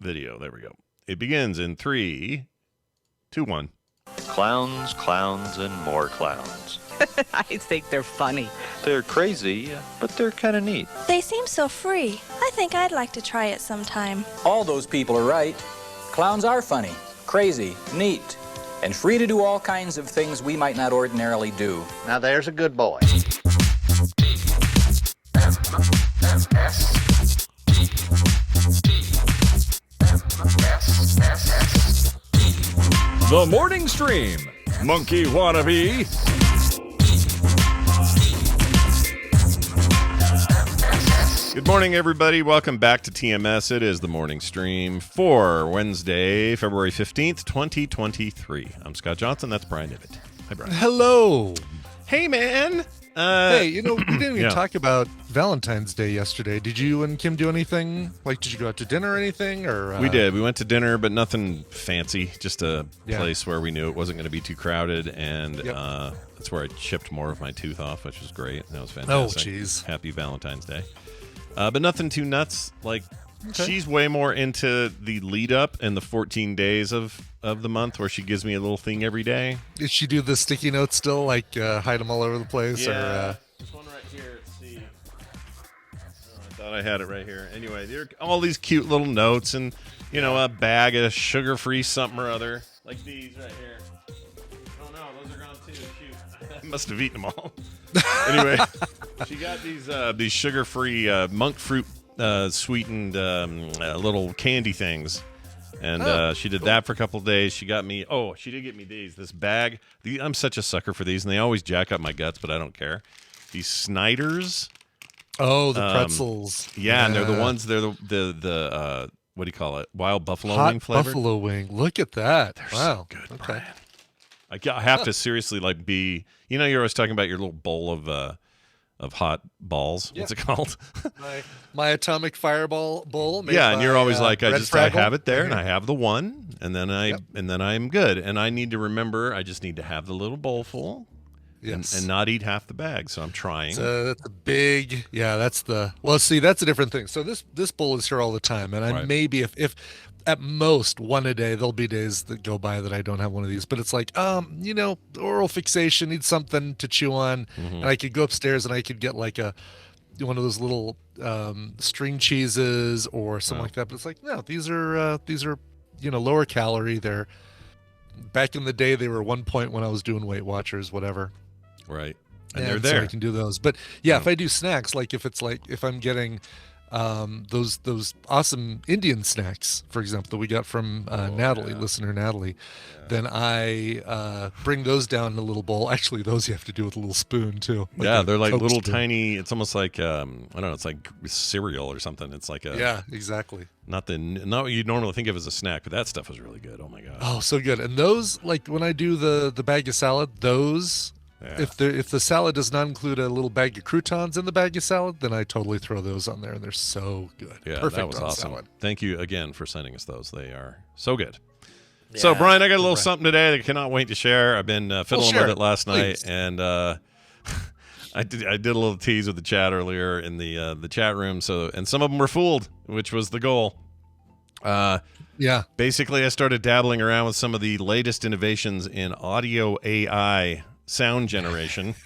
video. There we go. It begins in 3, 2, 1. Clowns, clowns, and more clowns. I think they're funny. They're crazy, but they're kind of neat. They seem so free. I think I'd like to try it sometime. All those people are right. Clowns are funny, crazy, neat, and free to do all kinds of things we might not ordinarily do. Now there's a good boy. The Morning Stream. Monkey wannabe. Good morning, everybody. Welcome back to TMS. It is the morning stream for Wednesday, February 15th, 2023. I'm Scott Johnson. That's Brian Ibbett. Hi, Brian. Hello. Hey, man. Hey, we didn't even talk about Valentine's Day yesterday. Did you and Kim do anything? Like, did you go out to dinner or anything? Or We did. We went to dinner, but nothing fancy. Just a place where we knew it wasn't going to be too crowded, and that's where I chipped more of my tooth off, which was great. That was fantastic. Oh, jeez. Happy Valentine's Day. But nothing too nuts. Like, she's way more into the lead up and the 14 days of the month where she gives me a little thing every day. Did she do the sticky notes still, like hide them all over the place? Yeah. There's one right here. Let's see. Oh, I thought I had it right here. Anyway, there are all these cute little notes and, a bag of sugar-free something or other. Like these right here. Oh, no, those are gone too. Shoot. I must have eaten them all. Anyway, she got these sugar-free monk fruit sweetened little candy things, and she did that for a couple of days. She got me. Oh, she did get me this bag. I'm such a sucker for these, and they always jack up my guts, but I don't care. These Snyder's. Oh, the pretzels. Yeah, and they're the ones. They're the what do you call it? Wild buffalo Hot wing flavored. buffalo wing. Look at that. They're wow. so good, Brian. I have to seriously be. You're always talking about your little bowl of hot balls. What's it called? my atomic fireball bowl. And you're always like, I have it there, and I Mm-hmm. have the one, and then I'm good. And I need to remember, I just need to have the little bowl full, and not eat half the bag. So I'm trying. That's a big, that's a different thing. So this bowl is here all the time, and I maybe if at most one a day, there'll be days that go by that I don't have one of these, but it's like, oral fixation, need something to chew on, and I could go upstairs and I could get like one of those little string cheeses or something like that. But it's like, no, these are lower calorie. They're back in the day they were 1 point when I was doing Weight Watchers, whatever. Right, and they're there. So I can do those, but if I do snacks, like if I'm getting those awesome Indian snacks, for example, that we got from listener Natalie, then I bring those down in a little bowl. Actually, those you have to do with a little spoon too. They're like little spoon. tiny. It's almost like I don't know. It's like cereal or something. It's like exactly. Not what you normally think of as a snack, but that stuff was really good. Oh my god. Oh, so good. And those, like when I do the bag of salad, those. Yeah. If the salad does not include a little bag of croutons in the bag of salad, then I totally throw those on there, and they're so good. Yeah, perfect. That was on awesome. Salad. Thank you again for sending us those. They are so good. Yeah, so, Brian, I got a little something today that I cannot wait to share. I've been fiddling with it last night, and I did a little tease with the chat earlier in the chat room. And some of them were fooled, which was the goal. Basically, I started dabbling around with some of the latest innovations in audio AI sound generation,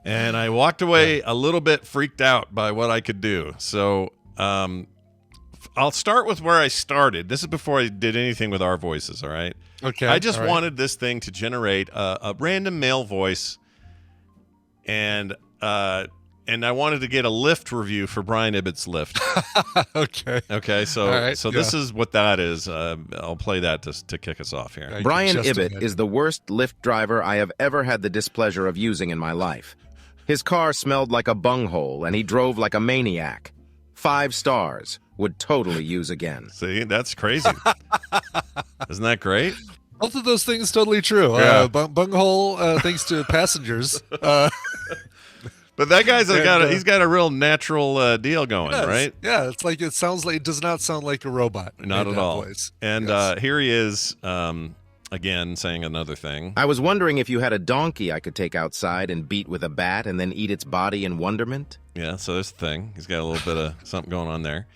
and I walked away a little bit freaked out by what I could do. So I'll start with where I started. This is before I did anything with our voices, all right? Okay. I just wanted this thing to generate a random male voice, and I wanted to get a Lyft review for Brian Ibbett's Lyft. Okay. So this is what that is. I'll play that to kick us off here. Brian Ibbett is the worst Lyft driver I have ever had the displeasure of using in my life. His car smelled like a bunghole, and he drove like a maniac. 5 stars. Would totally use again. See, that's crazy. Isn't that great? Both of those things totally true. Yeah. Bunghole, thanks to passengers. But that guy's he's got a real natural deal going, right? Yeah, it's like it does not sound like a robot. Not at all. Voice. And here he is again saying another thing. I was wondering if you had a donkey I could take outside and beat with a bat and then eat its body in wonderment. Yeah, so there's the thing. He's got a little bit of something going on there.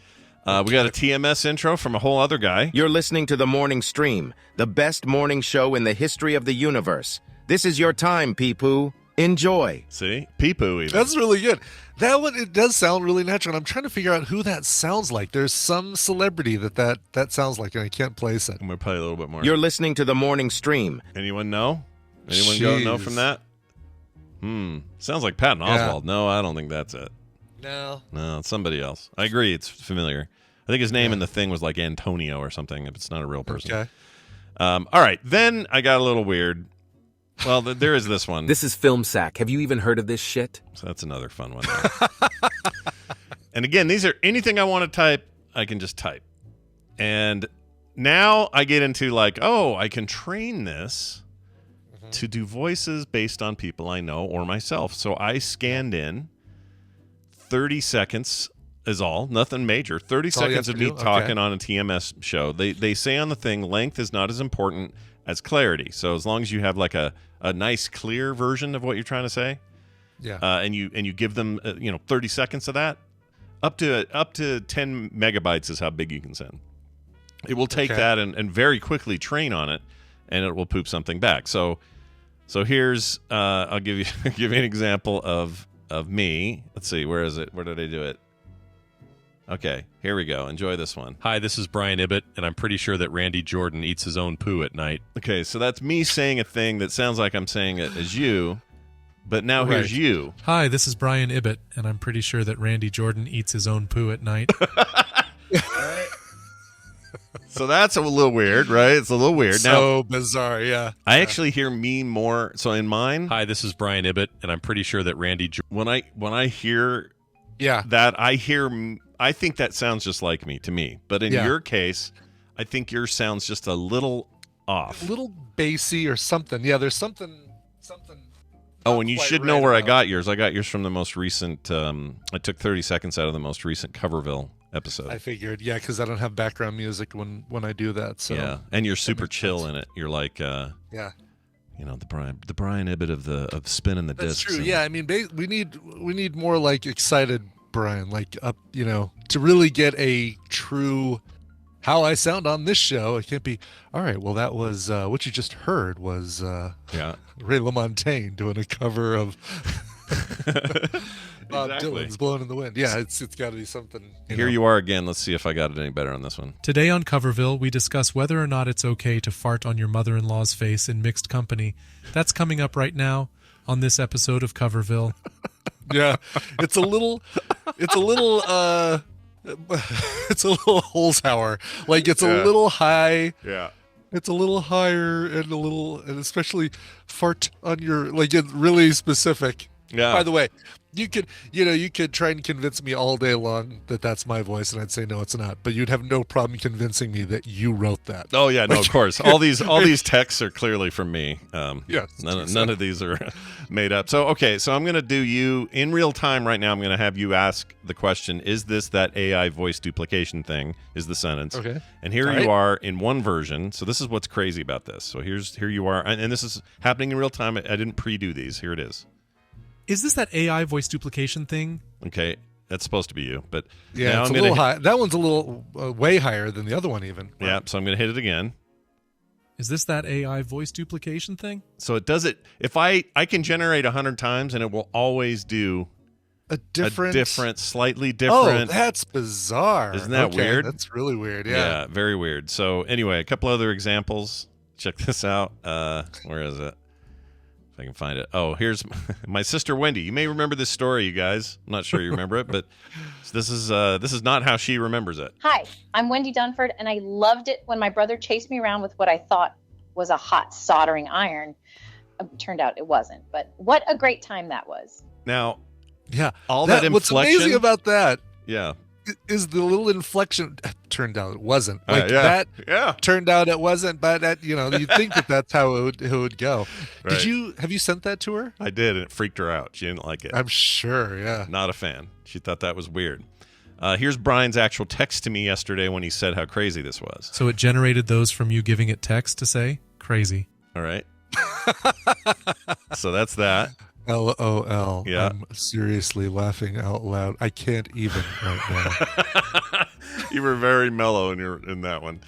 We got a TMS intro from a whole other guy. You're listening to The Morning Stream, the best morning show in the history of the universe. This is your time, Peepoo. Enjoy. See? Peepoo even. That's really good. That one, it does sound really natural. And I'm trying to figure out who that sounds like. There's some celebrity that sounds like, and I can't place it. I'm going to play a little bit more. You're listening to The Morning Stream. Anyone know? Anyone go know from that? Sounds like Patton Oswalt. No, I don't think that's it. No, it's somebody else. I agree. It's familiar. I think his name in the thing was like Antonio or something, if it's not a real person. Okay. All right. Then I got a little weird. Well, there is this one. This is Film Sack. Have you even heard of this shit? So that's another fun one. And again, these are anything I want to type, I can just type. And now I get into like, I can train this to do voices based on people I know or myself. So I scanned in 30 seconds is all, nothing major. 30 seconds of me talking on a TMS show. They say on the thing, length is not as important as clarity. So as long as you have like a nice clear version of what you're trying to say, and you give them 30 seconds of that, up to 10 megabytes is how big you can send. It will take that and very quickly train on it, and it will poop something back. So here's I'll give you an example of me. Let's see, where is it? Where did I do it? Okay, here we go. Enjoy this one. Hi, this is Brian Ibbett, and I'm pretty sure that Randy Jordan eats his own poo at night. Okay, so that's me saying a thing that sounds like I'm saying it as you, but now here's you. Hi, this is Brian Ibbett, and I'm pretty sure that Randy Jordan eats his own poo at night. So that's a little weird, right? It's a little weird. So bizarre, yeah. I actually hear me more. So in mine, hi, this is Brian Ibbett, and I'm pretty sure that Randy. When I hear, that I think that sounds just like me to me. But in your case, I think yours sounds just a little off, a little bassy or something. Yeah, there's something. Oh, and you should know where I got yours. I got yours from the most recent. I took 30 seconds out of the most recent Coverville episode. I figured, because I don't have background music when I do that. So yeah, and you're super chill in it. You're like, the Brian Ibbett of spinning the discs. That's true. Yeah, I mean, we need more like excited Brian, like up, to really get a true how I sound on this show. It can't be all right. Well, that was what you just heard was Ray LaMontagne doing a cover of Bob Dylan's "Blowing in the Wind." Yeah, it's got to be something. Here you are again. Let's see if I got it any better on this one. Today on Coverville, we discuss whether or not it's okay to fart on your mother-in-law's face in mixed company. That's coming up right now on this episode of Coverville. Yeah, it's a little Holzhauer. Like it's a little high. Yeah. It's a little higher and especially fart on your, like, it's really specific. Yeah. By the way, you could try and convince me all day long that that's my voice, and I'd say no, it's not. But you'd have no problem convincing me that you wrote that. Oh yeah, no, of course. All these texts are clearly from me. Yes, none of these are made up. So so I'm gonna do you in real time right now. I'm gonna have you ask the question: is this that AI voice duplication thing? Is the sentence? Okay. And here you are in one version. So this is what's crazy about this. So here you are, and this is happening in real time. I didn't pre-do these. Here it is. Is this that AI voice duplication thing? Okay, that's supposed to be you, but yeah, it's a little high. That one's a little way higher than the other one, even. Yeah, so I'm going to hit it again. Is this that AI voice duplication thing? So it does it. If I can generate 100 times, and it will always do a different, slightly different. Oh, that's bizarre. Isn't that weird? That's really weird. Yeah. Yeah, very weird. So anyway, a couple other examples. Check this out. Where is it? I can find it. Oh, here's my sister Wendy. You may remember this story, you guys. I'm not sure you remember it, but this is not how she remembers it. Hi, I'm Wendy Dunford, and I loved it when my brother chased me around with what I thought was a hot soldering iron. Turned out it wasn't, but what a great time that was. Now, yeah, all that inflection. What's amazing about that, is the little inflection. Turned out it wasn't. That turned out it wasn't, but that, you'd think that's how it would go. Right. Have you sent that to her? I did, and it freaked her out. She didn't like it. I'm sure, yeah. Not a fan. She thought that was weird. Here's Brian's actual text to me yesterday when he said how crazy this was. So it generated those from you giving it text to say crazy. All right. So that's that. LOL. Yeah. I'm seriously laughing out loud. I can't even right now. You were very mellow in that one.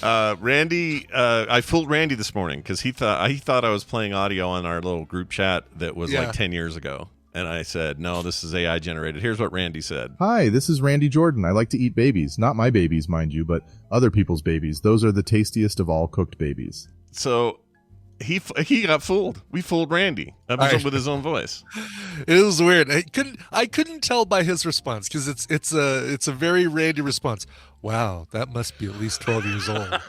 Randy, I fooled Randy this morning because he thought I was playing audio on our little group chat that was like 10 years ago. And I said, no, this is AI generated. Here's what Randy said. Hi, this is Randy Jordan. I like to eat babies. Not my babies, mind you, but other people's babies. Those are the tastiest of all cooked babies. So he got fooled. We fooled Randy with his own voice. It was weird. I couldn't tell by his response because it's a very Randy response. Wow, that must be at least 12 years old.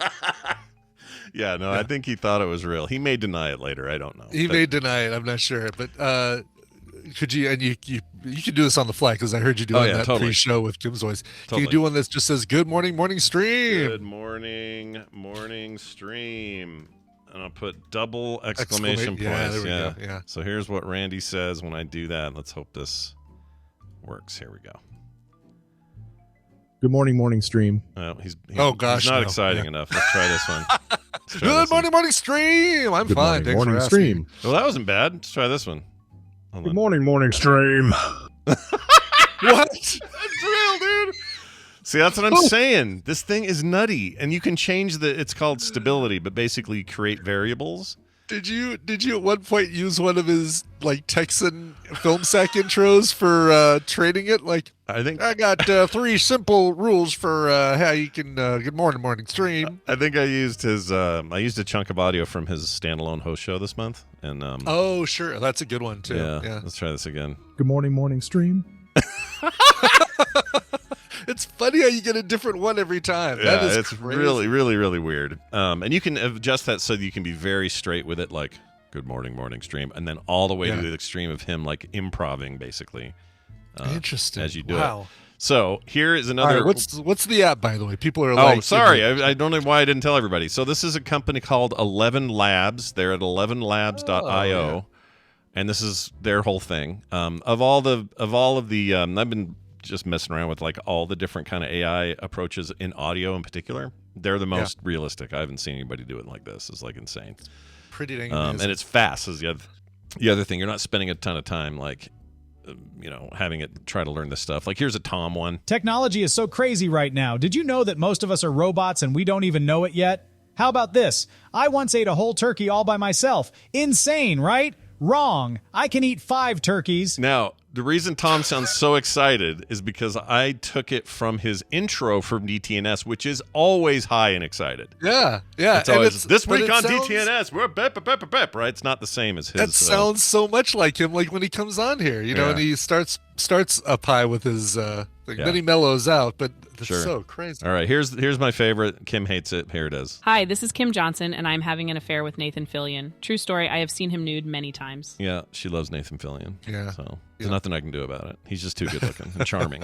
Yeah, no, I think he thought it was real. He may deny it later. I don't know. He may deny it. I'm not sure, but. Could you you can do this on the fly because I heard you doing that pre-show with Kim's voice. Can you do one that just says "Good morning, morning stream"? Good morning, morning stream, and I'll put double exclamation points. Yeah, there we go. Yeah. So here's what Randy says when I do that. Let's hope this works. Here we go. Good morning, morning stream. He's gosh, not exciting enough. Let's try this one. Good morning, morning stream. I'm fine. Thanks morning for stream. Well, that wasn't bad. Let's try this one. Good morning, morning stream. What? That's real, dude. See, that's what I'm saying. This thing is nutty, and you can change it's called stability, but basically create variables. Did you at one point use one of his like Texan film sack intros for training it? Like, I think I got 3 simple rules for how you can good morning stream. I think I used I used a chunk of audio from his standalone host show this month, and oh sure, that's a good one too. Yeah, let's try this again. Good morning, morning stream. It's funny how you get a different one every time. Yeah, that is it's crazy. really, really, really weird. And you can adjust that so that you can be very straight with it, like "Good morning, morning stream," and then all the way to the extreme of him like improving, basically. Interesting. As you do it. So here is another. Right, what's the app, by the way? People are like, sorry, I don't know why I didn't tell everybody. So this is a company called 11 Labs. They're at 11labs.io, and this is their whole thing. Of all of the, I've been just messing around with like all the different kind of AI approaches in audio in particular. They're the most realistic. I haven't seen anybody do it like this. It's like insane. Pretty dang amazing. And it's fast is the other thing. You're not spending a ton of time like having it try to learn this stuff. Like here's a Tom one. Technology is so crazy right now. Did you know that most of us are robots and we don't even know it yet? How about this? I once ate a whole turkey all by myself. Insane, right? Wrong. I can eat 5 turkeys. Now, the reason Tom sounds so excited is because I took it from his intro from DTNS, which is always high and excited. Yeah. It's always, this week on DTNS, we're bep, right? It's not the same as his. That sounds so much like him, like when he comes on here, and he starts up high with his thing. Then he mellows out, but it's so crazy. All right, here's my favorite. Kim hates it. Here it is. Hi, this is Kim Johnson, and I'm having an affair with Nathan Fillion. True story, I have seen him nude many times. Yeah, she loves Nathan Fillion. Yeah. So there's nothing I can do about it. He's just too good looking and charming,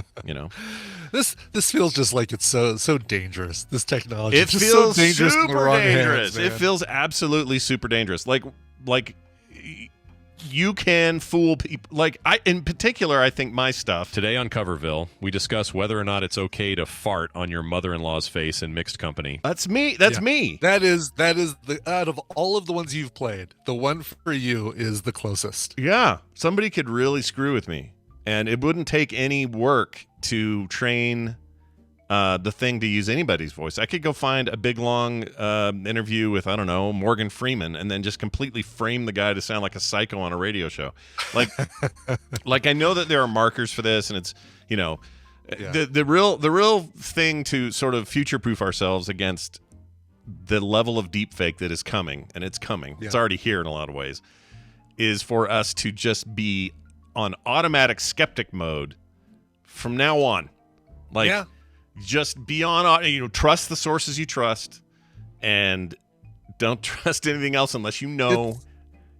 This feels just like it's so dangerous. This technology. It feels so dangerous super in the wrong dangerous. hands, man. It feels absolutely super dangerous. Like you can fool people. Like in particular, I think my stuff. Today on Coverville, we discuss whether or not it's okay to fart on your mother-in-law's face in mixed company. That's me. That's me. That is the out of all of the ones you've played, the one for you is the closest. Yeah, somebody could really screw with me, and it wouldn't take any work to train the thing to use anybody's voice. I could go find a big long interview with, I don't know, Morgan Freeman, and then just completely frame the guy to sound like a psycho on a radio show. Like I know that there are markers for this, and it's the real thing to sort of future-proof ourselves against the level of deepfake that is coming, and it's coming. It's already here in a lot of ways, is for us to just be on automatic skeptic mode from now on. Just be on, trust the sources you trust, and don't trust anything else unless you know.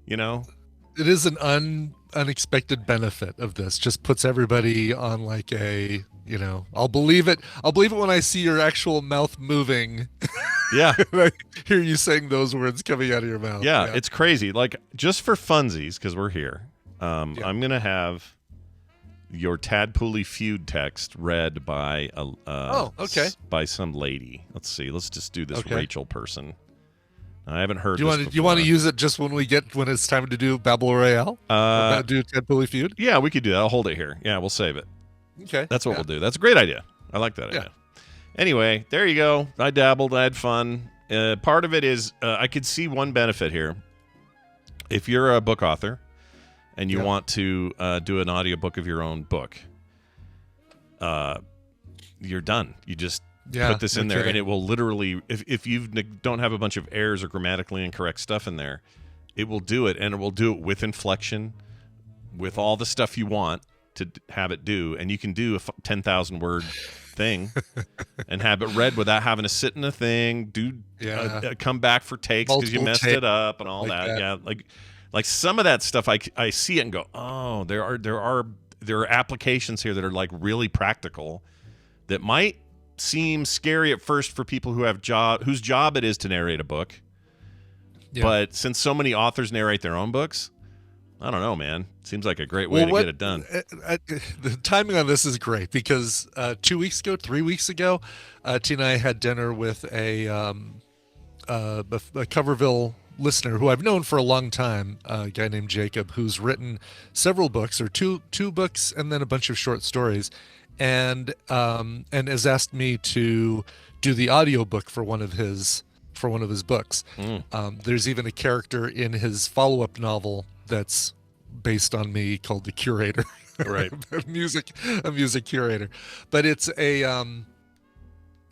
It is an unexpected benefit of this. Just puts everybody on like a, I'll believe it. I'll believe it when I see your actual mouth moving. Yeah. I hear you saying those words coming out of your mouth. Yeah, it's crazy. Like, just for funsies, because we're here, I'm going to have your Tadpooley feud text read by by some lady. Let's see. Let's just do this Rachel person. I haven't heard. Do you want to use it just when it's time to do Battle Royale? Do Ted Billy Feud? Yeah, we could do that. I'll hold it here. Yeah, we'll save it. Okay, that's what we'll do. That's a great idea. I like that idea. Anyway, there you go. I dabbled. I had fun. Part of it is I could see one benefit here. If you're a book author and you want to do an audiobook of your own book, you're done. You just put this in there, and it will literally, if you don't have a bunch of errors or grammatically incorrect stuff in there, it will do it, and it will do it with inflection, with all the stuff you want to have it do, and you can do a 10,000 word thing and have it read without having to sit in a thing, come back for takes because you messed it up and all that. Yeah, like some of that stuff, I see it and go, oh, there are applications here that are like really practical that might seem scary at first for people whose job it is to narrate a book. Yeah. But since so many authors narrate their own books, I don't know, man. Seems like a great way to get it done. The timing on this is great because 3 weeks ago, Tina and I had dinner with a Coverville listener who I've known for a long time, a guy named Jacob, who's written several books, or two books and then a bunch of short stories, and has asked me to do the audiobook for one of his books. There's even a character in his follow-up novel that's based on me called The Curator. Right. a music curator. But it's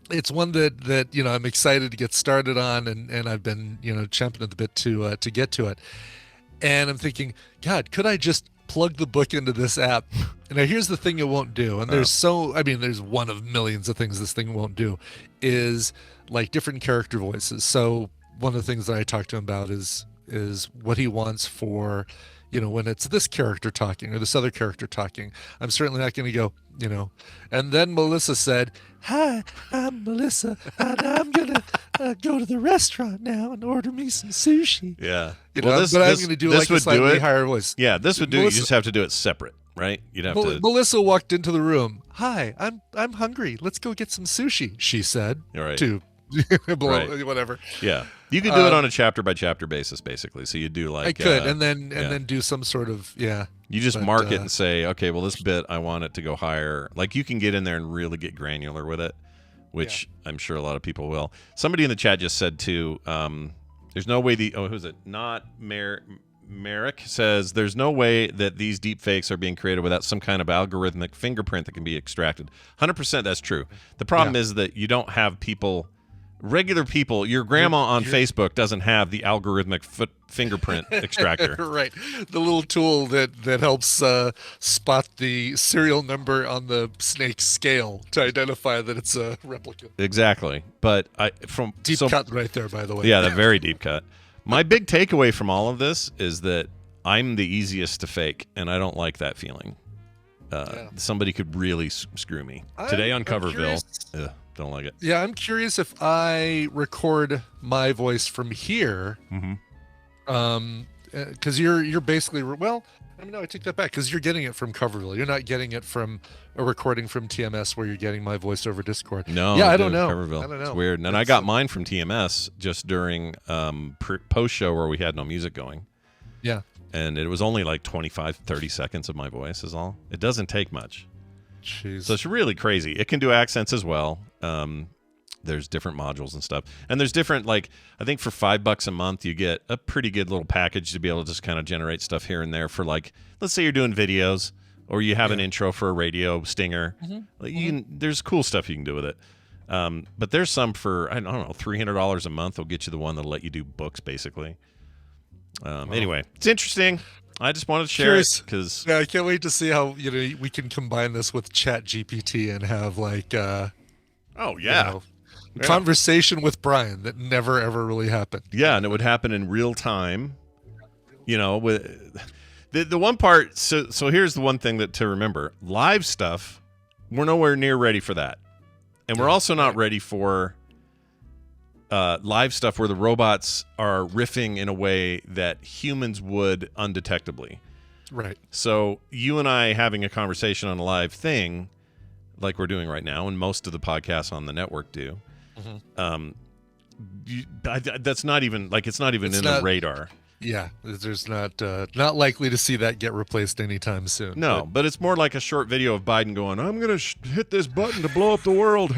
it's one that I'm excited to get started on, and I've been champing at the bit to get to it. And I'm thinking, God, could I just plug the book into this app? And now here's the thing it won't do. And there's one of millions of things this thing won't do, is like different character voices. So one of the things that I talked to him about is what he wants for, when it's this character talking or this other character talking. I'm certainly not going to go, And then Melissa said, "Hi, I'm Melissa, and I'm going to go to the restaurant now and order me some sushi." Yeah. I'm going to do like a slightly higher voice. Yeah, this would do it. You just have to do it separate, right? You'd have to. Melissa walked into the room. "Hi, I'm hungry. Let's go get some sushi," she said. All right. To right. Whatever. Yeah, you could do it on a chapter by chapter basis, basically. So you do like I could, and then do some sort of You just mark it and say, okay, well, this bit I want it to go higher. Like you can get in there and really get granular with it, which I'm sure a lot of people will. Somebody in the chat just said too. There's no way who's it? Not Merrick says there's no way that these deep fakes are being created without some kind of algorithmic fingerprint that can be extracted. 100% that's true. The problem is that you don't have regular people. Your grandma on Facebook doesn't have the algorithmic fingerprint extractor. Right. The little tool that helps spot the serial number on the snake scale to identify that it's a replicant. Exactly. But deep cut right there, by the way. Yeah, the very deep cut. My big takeaway from all of this is that I'm the easiest to fake, and I don't like that feeling. Somebody could really screw me. Today on Coverville, don't like it. Yeah, I'm curious if I record my voice from here, because you're basically, no, I take that back, because you're getting it from Coverville. You're not getting it from a recording from TMS where you're getting my voice over Discord. No, I don't know. Coverville. I don't know. It's weird. And I got mine from TMS just during post show where we had no music going. Yeah. And it was only like 25, 30 seconds of my voice is all. It doesn't take much. Jeez. So it's really crazy. It can do accents as well. There's different modules and stuff. And there's different, I think for $5 a month, you get a pretty good little package to be able to just kind of generate stuff here and there for let's say you're doing videos or you have an intro for a radio stinger. There's cool stuff you can do with it. But there's some for, I don't know, $300 a month will get you the one that'll let you do books, basically. Anyway, it's interesting. I just wanted to share it because I can't wait to see how we can combine this with Chat GPT and have conversation with Brian that never ever really happened. Yeah, and it would happen in real time. With the one part. So here's the one thing to remember: live stuff. We're nowhere near ready for that, and we're also not ready for live stuff where the robots are riffing in a way that humans would undetectably. Right. So you and I having a conversation on a live thing like we're doing right now, and most of the podcasts on the network do, that's not even like it's not even in the radar. Yeah, there's not likely to see that get replaced anytime soon. No, but it's more like a short video of Biden going, "I'm going to hit this button to blow up the world."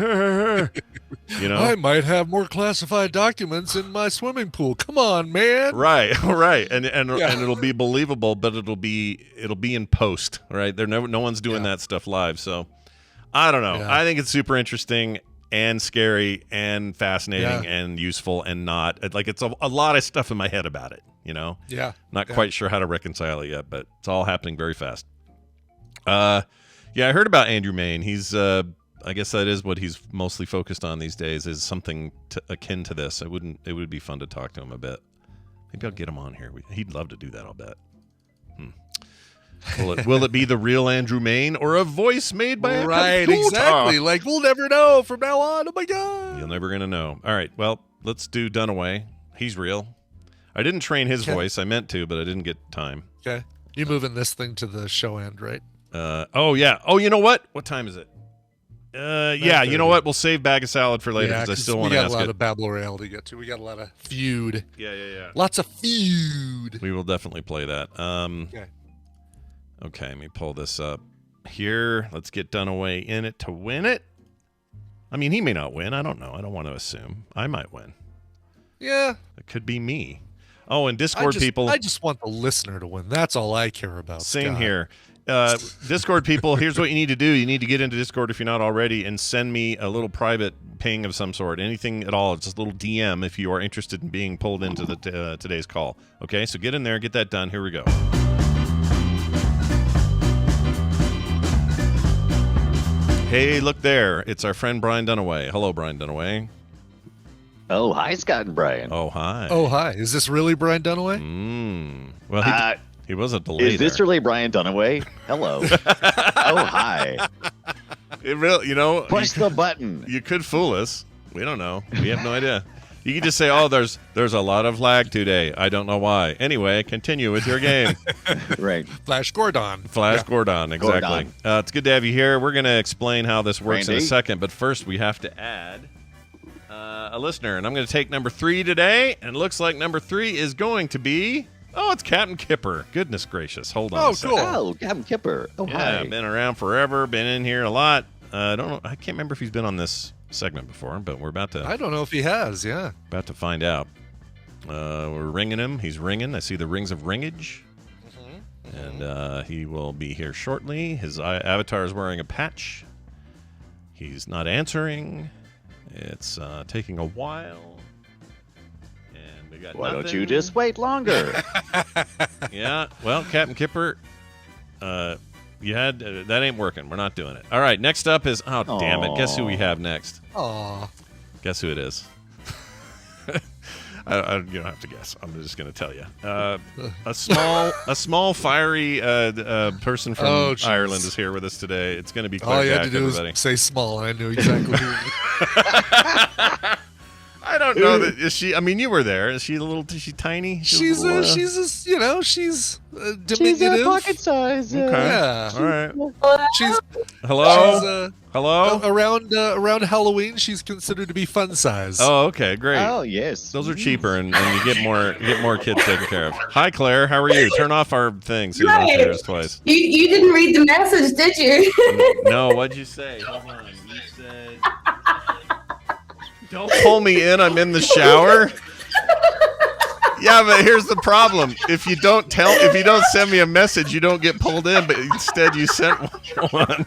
You know, I might have more classified documents in my swimming pool. Come on, man. Right, and it'll be believable, but it'll be in post, right? No one's doing that stuff live, so I don't know. Yeah. I think it's super interesting and scary and fascinating and useful and not like it's a lot of stuff in my head about it. You know, not quite sure how to reconcile it yet, but it's all happening very fast. I heard about Andrew Mayne. He's I guess that is what he's mostly focused on these days, is something akin to this. It would be fun to talk to him a bit. Maybe I'll get him on here. He'd love to do that, I'll bet. Will it be the real Andrew Mayne or a voice made by a right, computer? exactly. Like, we'll never know from now on. Oh my god. You're never gonna know. All right, well, let's do Dunaway. He's real. I didn't train his voice. I meant to, but I didn't get time. Okay. You moving this thing to the show end, right? Oh yeah. Oh, you know what? What time is it? Yeah, you know what? We'll save Bag of Salad for later because I still want to ask it. We got a lot of Babble Royale to get to. We got a lot of feud. Yeah. Lots of feud. We will definitely play that. Okay, let me pull this up here. Let's get Dunaway in it to win it. I mean, he may not win. I don't know. I don't want to assume. I might win. Yeah. It could be me. Oh, and Discord people. I just want the listener to win. That's all I care about. Same Scott. here. Discord people, here's what you need to do. You need to get into Discord if you're not already and send me a little private ping of some sort. Anything at all. It's just a little DM if you are interested in being pulled into the today's call. Okay, so get in there. Get that done. Here we go. Hey, look there. It's our friend Brian Dunaway. Hello, Brian Dunaway. Oh, hi, Scott and Brian. Oh, hi. Oh, hi. Is this really Brian Dunaway? Well, he was a delay. Is this really Brian Dunaway? Hello. Oh, hi. It really, push the button. You could fool us. We don't know. We have no idea. You could just say, "Oh, there's a lot of lag today. I don't know why." Anyway, continue with your game. Right. Flash Gordon. Gordon, exactly. Gordon. It's good to have you here. We're going to explain how this works in a Randy? second, but first we have to add a listener, and I'm going to take number 3 today, and it looks like number 3 is going to be... Oh, it's Captain Kipper. Goodness gracious. Hold on a second. Cool. Oh, Captain Kipper. Oh, Yeah, hi. been around forever, been in here a lot. I don't know. I can't remember if he's been on this segment before, but we're about to... I don't know if he has, yeah. About to find out. We're ringing him. He's ringing. I see the rings of ringage. And he will be here shortly. His avatar is wearing a patch. He's not answering. It's taking a while. And we got Why nothing. don't you just wait longer? Yeah. Well, Captain Kipper, you had... that ain't working. We're not doing it. All right. Next up is... Oh, damn it. Guess who we have next? Aw. Guess who it is? You don't have to guess. I'm just going to tell you. A small, fiery person from Ireland is here with us today. It's going to be Clare. All you had to do everybody. was say small, and I knew exactly who. I don't know that is she. I mean, you were there. Is she a little? Is she tiny? She's diminutive. She's pocket size. Okay. Yeah. All right. She's Hello. Hello. Around Halloween, she's considered to be fun size. Oh, okay, great. Oh, yes. Those are cheaper, and you get more kids taken care of. Hi, Claire. How are you? Turn off our thing so you don't say this twice. You didn't read the message, did you? No. What'd you say? Hold on. You said. Don't pull me in. I'm in the shower. Yeah, but here's the problem. If you don't send me a message, you don't get pulled in. But instead, you sent one.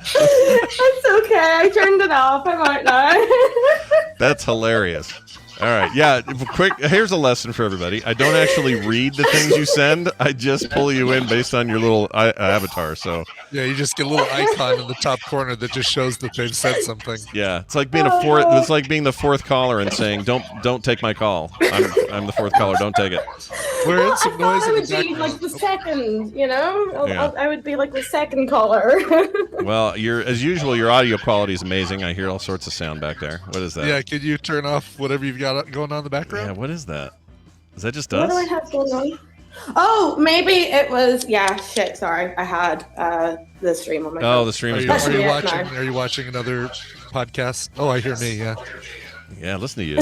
It's okay. I turned it off. I might not. That's hilarious. All right. Yeah. Quick. Here's a lesson for everybody. I don't actually read the things you send. I just pull you in based on your little avatar. So. Yeah, you just get a little icon in the top corner that just shows that they've said something. Yeah, it's like being It's like being the fourth caller and saying, "Don't take my call. I'm the fourth caller. Don't take it." We're in some noise in the I would be background. like the second, Yeah. I would be like the second caller. Well, as usual, your audio quality is amazing. I hear all sorts of sound back there. What is that? Yeah, could you turn off whatever you've got going on in the background? Yeah, what is that? Is that just What do I us? have going on? Oh, maybe it was. Yeah, shit. Sorry, I had the stream on my phone. Oh, the stream is going. Are you watching another podcast? Oh, I hear me. Yeah. Yeah, listen to you.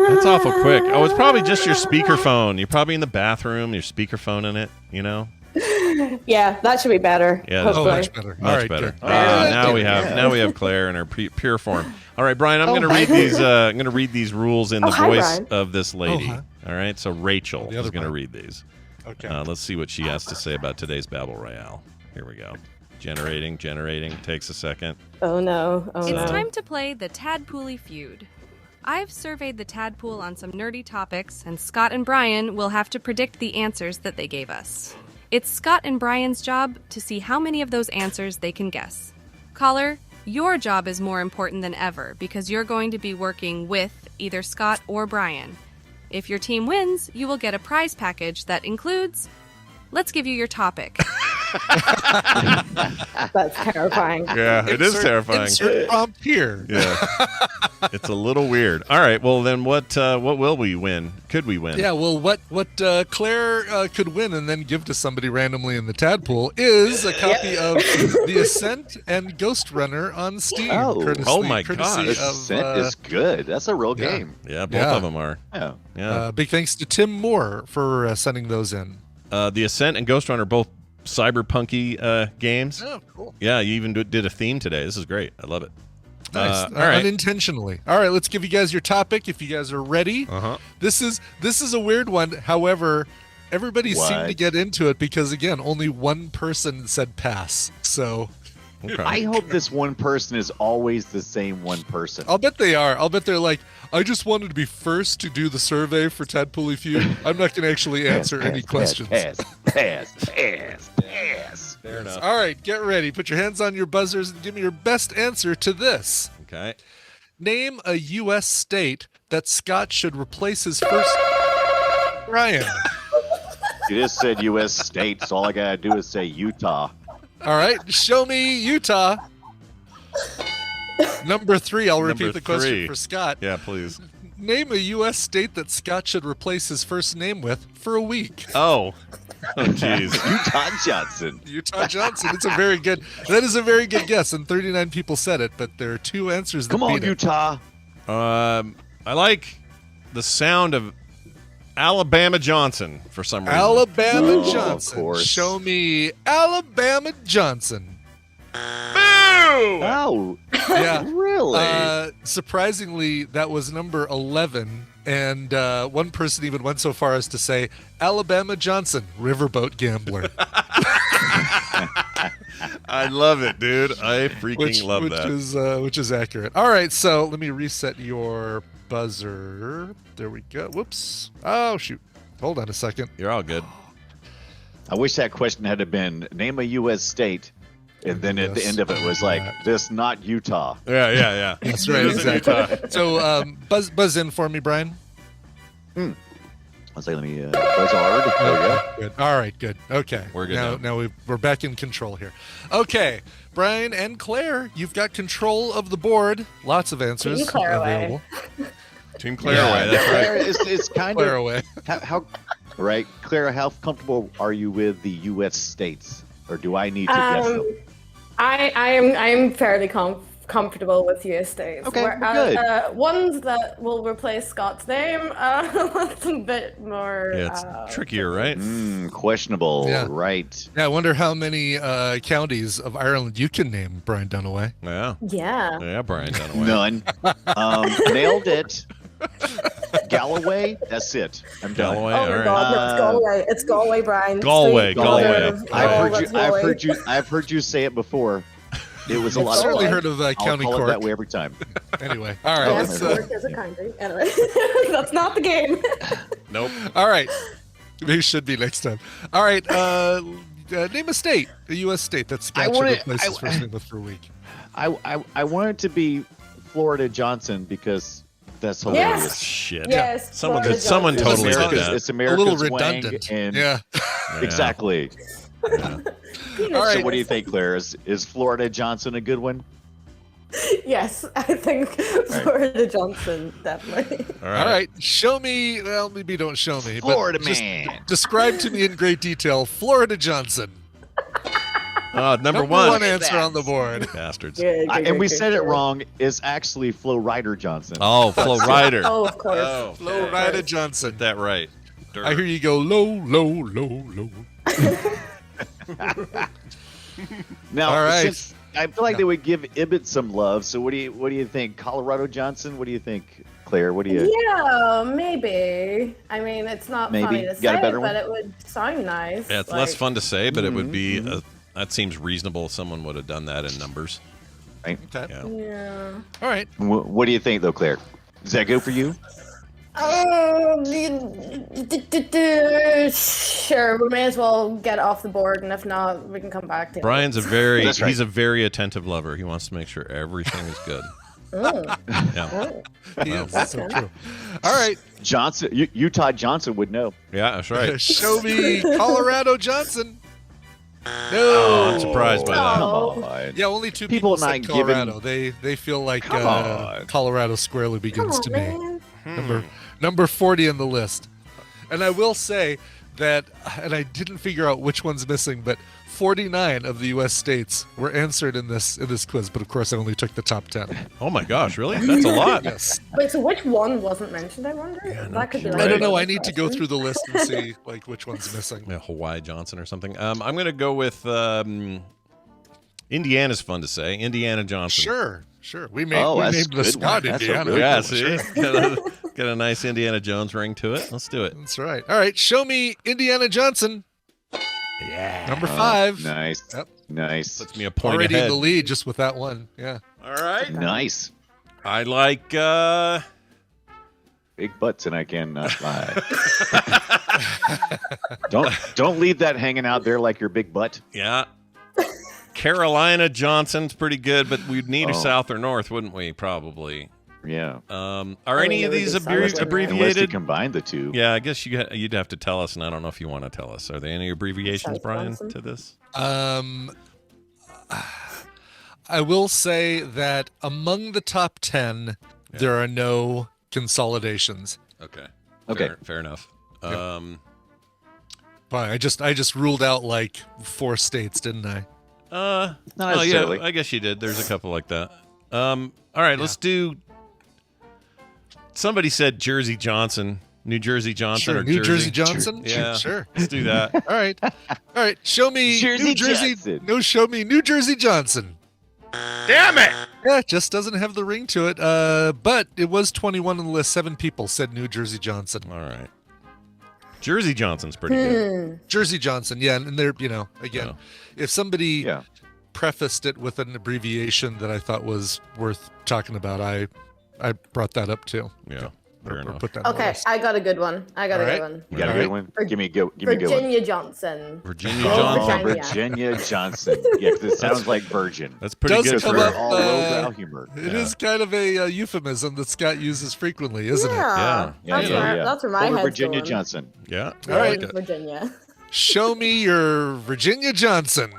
That's awful quick. Oh, it's probably just your speakerphone. You're probably in the bathroom. Your speakerphone in it. You know. Yeah, that should be better. Yeah, hopefully. much better. All Much right, better. good. Now we have Claire in her pure form. All right, Brian, I'm going to read these. I'm going to read these rules in the voice of this lady. hi. All right, so Rachel The other is going to Brian. read these. Okay. Let's see what she has to say about today's Battle Royale. Here we go. Generating. Takes a second. Oh no. Oh no. It's time to play the Tadpooley Feud. I've surveyed the Tadpool on some nerdy topics, and Scott and Brian will have to predict the answers that they gave us. It's Scott and Brian's job to see how many of those answers they can guess. Caller, your job is more important than ever because you're going to be working with either Scott or Brian. If your team wins, you will get a prize package that includes... Let's give you your topic. That's terrifying. Yeah, it is terrifying. Insert prompt here. Yeah, it's a little weird. All right, well then, what will we win? Could we win? Yeah, well, what Claire could win and then give to somebody randomly in the Tadpool is a copy of The Ascent and Ghost Runner on Steam. Oh my gosh. Ascent is good. That's a real game. Yeah, both of them are. Yeah. Big thanks to Tim Moore for sending those in. The Ascent and Ghost Runner are both cyberpunky games. Oh, cool. Yeah, you even did a theme today. This is great. I love it. Nice. All right. Unintentionally. All right, let's give you guys your topic if you guys are ready. Uh-huh. This is a weird one. However, everybody seemed to get into it because, again, only one person said pass. So... Okay. I hope this one person is always the same one person. I'll bet they are. I'll bet they're like, I just wanted to be first to do the survey for Tadpooley Feud. I'm not going to actually answer any questions. Pass. Fair enough. All right, get ready. Put your hands on your buzzers and give me your best answer to this. Okay. Name a U.S. state that Scott should replace his first... Ryan. You just said U.S. state, so all I got to do is say Utah. All right, show me Utah. Number 3, I'll repeat the question for Scott. Yeah, please. Name a U.S. state that Scott should replace his first name with for a week. Oh, jeez. Utah Johnson. Utah Johnson. That is a very good guess, and 39 people said it, but there are 2 answers that Come on, beat it. Utah. I like the sound of Alabama Johnson for some reason. Alabama Of Johnson. course. Show me Alabama Johnson. Boo! Oh, Yeah. really? Surprisingly, that was number 11, and one person even went so far as to say Alabama Johnson, riverboat gambler. I love it, dude. I freaking love that. Which is accurate. All right, so let me reset your buzzer. There we go. Whoops. Oh, shoot. Hold on a second. You're all good. I wish that question had been name a U.S. state, and then at the end of it was like, this not Utah. Yeah. That's right, exactly. So buzz in for me, Brian. I'll say, let me buzz hard. There we go. Good. All right, good. Okay. We're good now we're back in control here. Okay, Brian and Claire, you've got control of the board. Lots of answers Team Claire available. Team Claire away. That's Claire, right. it's kind Claire of away. how right, Claire. How comfortable are you with the U.S. states, or do I need to guess them? I am fairly comfortable with US states. Okay, good. Ones that will replace Scott's name, that's a bit more. Yeah, it's trickier, right? Questionable, Yeah. right? Yeah, I wonder how many counties of Ireland you can name, Brian Dunaway. Yeah. Yeah. Brian Dunaway. None. Nailed it. Galloway. That's it. I'm done. Galloway. Oh All my right. God, no, it's Galway. It's Galway, Brian. Galway, Sweet Galway. mother. I've heard you say it before. It was a lot of certainly fun. heard of I'll County call Cork. it that way every time. Anyway, all right. Yes, Let's, Cork is a country. Anyway, that's not the game. Nope. all right. Maybe it should be next time. All right. Name a state, a U.S. state that Scott should replace his first name with for a week. I want it to be Florida Johnson because that's hilarious. Yes. Shit. Yes. Someone Florida totally Johnson. did that. It's A America's little Wang redundant. and Yeah. exactly. Yeah. All right. So what do you think, Claire? Is Florida Johnson a good one? Yes, I think Florida Johnson definitely. All All right. Show me. Well, maybe don't show me. Florida but just man. Describe to me in great detail Florida Johnson. Number one answer on the board. Bastards. And we said it wrong. It's actually Flo Rida Johnson. Oh, Flo Rida. Oh, of course. Oh, Flo Rida Johnson. Get that right. I hear you go low, low, low, low. Now, all right. since I feel like they would give Ibbott some love. So what do you think, Colorado Johnson? What do you think, Claire? What do you? Yeah, maybe. I mean, it's not Maybe. funny to Got a say, better but one? it would sound nice. Yeah, it's less fun to say, but it would be. That seems reasonable. Someone would have done that in numbers. Right. Okay. Yeah. All right. What do you think, though, Claire? Does that go for you? Sure, we may as well get it off the board, and if not, we can come back to it. Brian's he's a very attentive lover. He wants to make sure everything is good. Yeah. That's so true. All right. Johnson, Utah Johnson would know. Yeah, that's right. Show me Colorado Johnson. No, Oh, I'm surprised by that. Come on. Yeah, only two people said not Colorado. They feel like Colorado squarely begins to me. Number 40 on the list. And I will say that, and I didn't figure out which one's missing, but 49 of the U.S. states were answered in this quiz. But of course, I only took the top 10. Oh my gosh, really? That's a lot. Yes. Wait, so which one wasn't mentioned, I wonder? That could be like I don't know. I need to go through the list and see which one's missing. Yeah, Hawaii Johnson or something. I'm going to go with Indiana's fun to say. Indiana Johnson. Sure. We named the Scott Indiana. Yeah, see? Got a nice Indiana Jones ring to it. Let's do it. That's right. All right, show me Indiana Johnson. Yeah. Number 5. Nice. Yep. Nice. Puts me a point Already ahead. in the lead just with that one. Yeah. All right. Nice. I like big butts, and I cannot lie. Don't leave that hanging out there like your big butt. Yeah. Carolina Johnson's pretty good, but we'd need a south or north, wouldn't we? Probably. Yeah. Are any of these abbreviated? Unless you combine the two. Yeah, I guess you'd have to tell us, and I don't know if you want to tell us. Are there any abbreviations, Brian, to this? I will say that among the top 10, there are no consolidations. Okay. Fair enough. Fine. I just ruled out like 4 states, didn't I? Not necessarily. Yeah, I guess you did. There's a couple like that. All right, let's do. Somebody said Jersey Johnson, New Jersey Johnson, Sure, or New Jersey Johnson? Yeah, Sure. Let's do that. All right. Show me New Jersey. Johnson. No, show me New Jersey Johnson. Damn it! Yeah, it just doesn't have the ring to it. But it was 21 on the list. 7 people said New Jersey Johnson. All right. Jersey Johnson's pretty good. Jersey Johnson, yeah, and they're again, if somebody prefaced it with an abbreviation that I thought was worth talking about, I brought that up too. Yeah. Or put that on the Okay, list. I got a good one. You got a good one? Give me a good one. Virginia Johnson. Virginia Johnson. Virginia Johnson. Yeah, 'cause it sounds like virgin. That's pretty Does good come for up, all lowbrow humor. It is kind of a euphemism that Scott uses frequently, isn't it? Yeah. That's where my Former head's Virginia going. Johnson. Yeah. All right. Virginia. Show me your Virginia Johnson.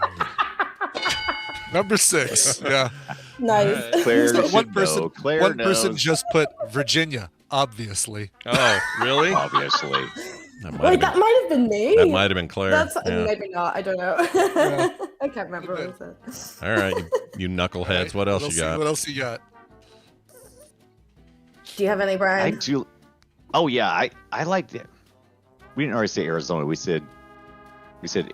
Number 6. Yeah. Nice. Claire So should one person know. Claire one person knows. just put Virginia, obviously. Oh, really? Obviously. Wait, that might have been me. That might have been Claire. That's Yeah. maybe not. I don't know. I can't remember what it said. All right, you knuckleheads. What else you got? What else you got? Do you have any, I Brian? do. Oh yeah, I liked it. We didn't already say Arizona. We said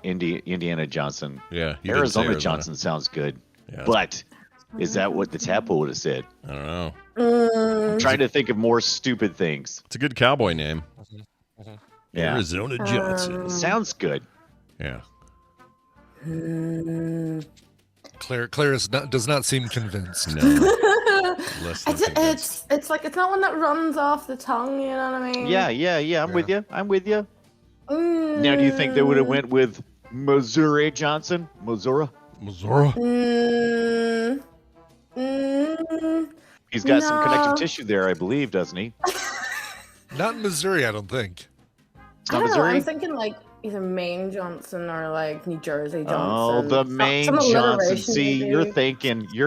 Indiana Johnson. Yeah, you did say Arizona Johnson sounds good. Yeah. But is that what the tadpole would have said? I don't know. I'm trying to think of more stupid things. It's a good cowboy name. Yeah. Arizona Johnson. Sounds good. Yeah. Claire does not seem convinced. No. Less than convinced. It's like it's not one that runs off the tongue. You know what I mean? Yeah. I'm with you. Now, do you think they would have went with Missouri Johnson? Missouri? He's got some connective tissue there, I believe, doesn't he? Not in Missouri, I don't think. It's I not don't know. Missouri? I'm thinking like either Maine Johnson or like New Jersey Johnson. Oh, the Maine Some Johnson. alliteration, See, maybe. you're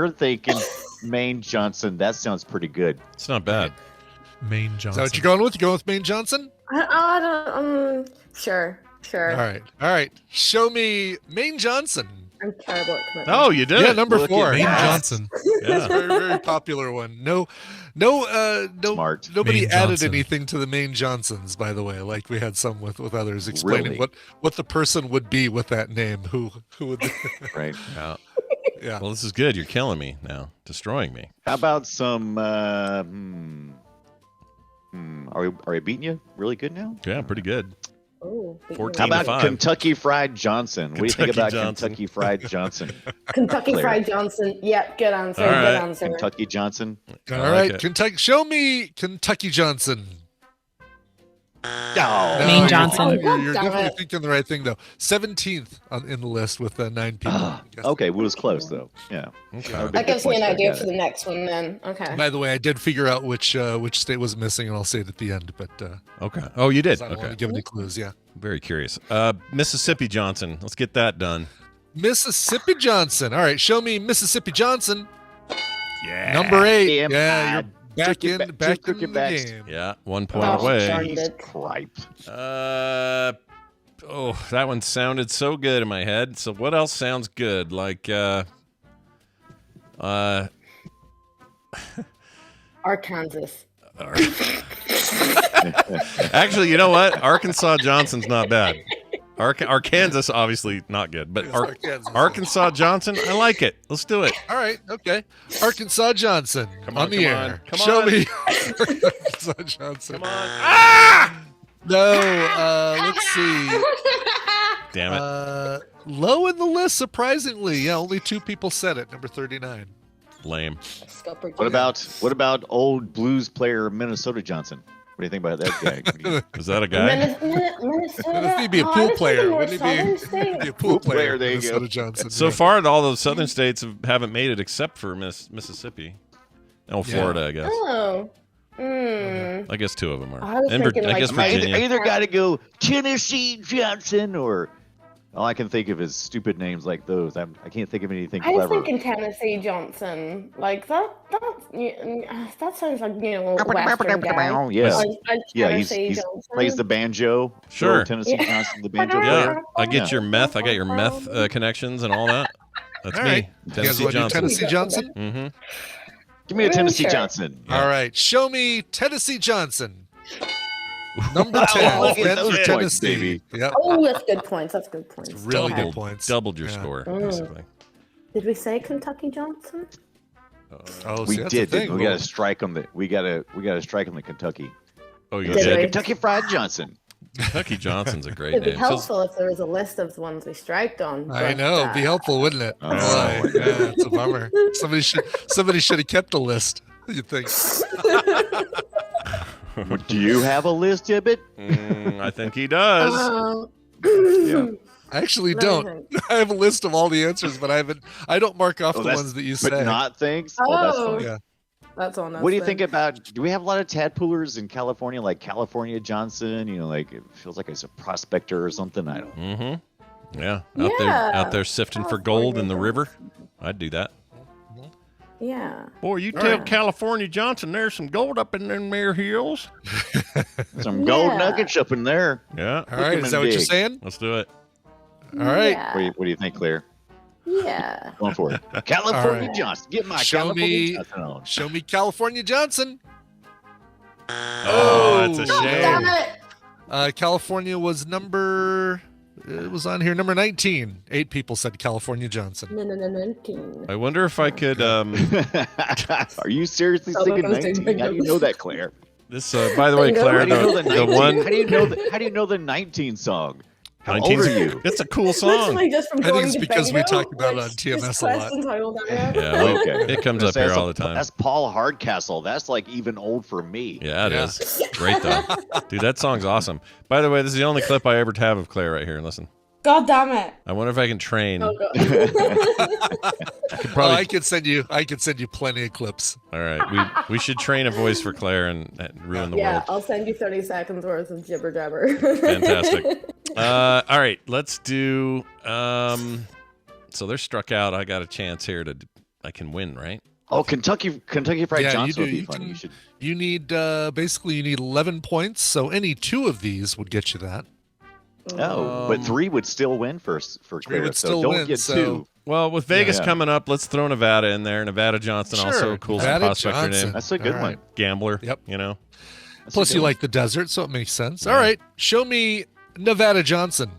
thinking Maine Johnson. That sounds pretty good. It's not bad. Maine Is Johnson. that what you're going with? You going with Maine Johnson? I don't. Sure. All right. Show me Maine Johnson. I'm terrible at commitment. Oh, you did. Yeah, number Look at 4. me. Maine Yeah. Johnson. That's a very, very popular one. Nobody Maine added Johnson. anything to the Maine Johnsons, by the way, like we had some with others explaining Really? what the person would be with that name. Who would be. Right. Yeah. Yeah. Well, this is good. You're killing me now, destroying me. How about some? Are we beating you really good now? Yeah, pretty good. Oh, 14 How about to 5. Kentucky Fried Johnson? What do you think Kentucky about Johnson. Kentucky Fried Johnson? Kentucky Claire. Fried Johnson. Yeah, good answer. All Good right. answer. Kentucky Johnson. All I right, like it. Kentucky. Show me Kentucky Johnson. Oh, Maine you're- Johnson. You're Damn definitely it. thinking the right thing, though. 17th in the list with 9 people. I guess. okay, well, it was close though. Yeah. Okay. That would be That a good gives me an point. idea Got for it. the next one then. Okay. By the way, I did figure out which state was missing, and I'll say it at the end. But Okay. Oh, you did. 'cause I don't want Okay. to give any clues. Yeah, Very curious. Mississippi Johnson. Let's get that done. Mississippi Johnson. All right, show me Mississippi Johnson. Yeah. Number 8. Damn, Yeah, you're back took it in back- back took in it the back. game. Yeah. 1 point Oh, away. darn. Jesus Christ. That one sounded so good in my head. So what else sounds good? Like Arkansas. actually, you know what? Arkansas Johnson's not bad. Arkansas obviously not good, but Arkansas Johnson, I like it. Let's do it. All right, okay. Arkansas Johnson Come on on, the come air. on, come Show on. me Arkansas Johnson. Come on. No, let's see. Damn it. Low in the list, surprisingly. Yeah, only 2 people said it. Number 39. Lame. What about old blues player Minnesota Johnson? What do you think about that guy? Is that a guy? Minnesota. He'd be a Oh, pool I was player. thinking more Wouldn't he be? southern state. Be a pool player. There you Minnesota go. Johnson. So yeah. far, all those southern states haven't made it except for Mississippi. Oh, Florida, I guess. Oh. Mm. I guess 2 of them are. I was And thinking, I like, guess I Virginia. either got to go Tennessee Johnson or all I can think of is stupid names like those. I can't think of anything I was clever. thinking Tennessee Johnson. Like that sounds like, you know, a Western guy. Yeah. Yeah, Tennessee he's Johnson. plays the banjo. Sure. Tennessee Yeah. Johnson, the banjo Yeah, player. I get Yeah. your meth. I got your meth connections and all that. That's All me. right. You guys Tennessee want to do Johnson. Tennessee Johnson? Mm-hmm. Give me a Tennessee Sure. Johnson. All right. Show me Tennessee Johnson. Number 10. Oh, look at Fenton, those points, Tennessee. baby. Yep. Oh, that's good points. That's good points. Really Okay. good points. Doubled your Yeah. score, Mm. basically. Did we say Kentucky Johnson? Oh, We see, that's did. the thing. We got to strike on the. We got to strike on the Kentucky. Oh, you Did did. we? Kentucky Fried Johnson. Kentucky Johnson's a great It'd be name. helpful if there was a list of the ones we striked on. I but, know. It'd be helpful, wouldn't it? Oh, Boy, yeah, it's a bummer. Somebody should have kept a list. You think? Do you have a list, Tibbet? I think he does. Yeah. I actually Let me don't. think. I have a list of all the answers, but I don't mark off Oh, the that's- ones that you but say. not things. Oh. That's funny. Yeah. That's on us. What do you then. think about? Do we have a lot of tadpoolers in California, like California Johnson? You know, like it feels like it's a prospector or something. I don't. Mm-hmm. Yeah. Yeah. Out there sifting for gold in the river. I'd do that. Yeah. Boy, you All tell right. California Johnson there's some gold up in them there hills. Some gold Yeah. nuggets up in there. Yeah. All right. Is that what you're saying? Let's do it. All right. Yeah. What do you think, Claire? Yeah. Going for it. California right. Johnson. Get my Show California me- Johnson on. Show me California Johnson. Oh, it's a Damn shame. it. California was number. It was on here, number 19. 8 people said California Johnson. No, 19. I wonder if I could. Are you seriously Oh, singing those two 19? How do you know that, Claire? This. By the way, Bingo. Claire, How do you know the, the the 19? one. How do you know the 19 song? How 19's old are you? It's a cool song. Literally just from I think going it's to because we bingo, talk about it like, on TMS just a lot. questions I will never Yeah, well, Okay. it comes up That's here all the time. That's Paul Hardcastle. That's like even old for me. Yeah, it Yeah. is. Great though, dude. That song's awesome. By the way, this is the only clip I ever have of Claire right here. Listen. God damn it. I wonder if I can train. Oh, God. I could Oh, probably. I could send you plenty of clips. All right, we should train a voice for Claire and ruin the Yeah, world. I'll send you 30 seconds worth of jibber jabber. Fantastic. All right, let's do. So they're struck out. I got a chance here I can win, right? Oh, Kentucky Fried Yeah, Johnson would be You funny. can- You should. You need basically 11 points. So any 2 of these would get you that. Oh, but 3 would still win for Claire. would So still don't win, get so- 2. Well, with Vegas Yeah. coming up, let's throw Nevada in there. Nevada Johnson, Sure. also a cool Nevada prospector Johnson. name. That's a good All one. right. Gambler. Yep. You know. Plus, you like the desert, so it makes sense. All right, show me Nevada Johnson.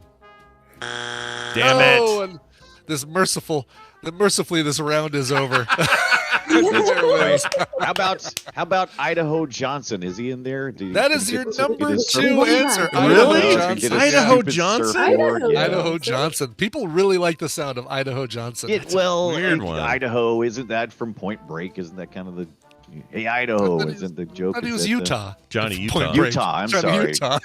Damn it. And mercifully, this round is over. Right. How about Idaho Johnson? Is he in there? That is your number 2 answer. Really? Johnson. Idaho Johnson? Idaho Johnson. People really like the sound of Idaho Johnson. Weird one. Idaho, isn't that from Point Break? Isn't that kind of the hey Idaho? Isn't the joke? I thought he was is that Utah. Johnny Utah. Point Break. Utah. I'm Johnny sorry. Utah.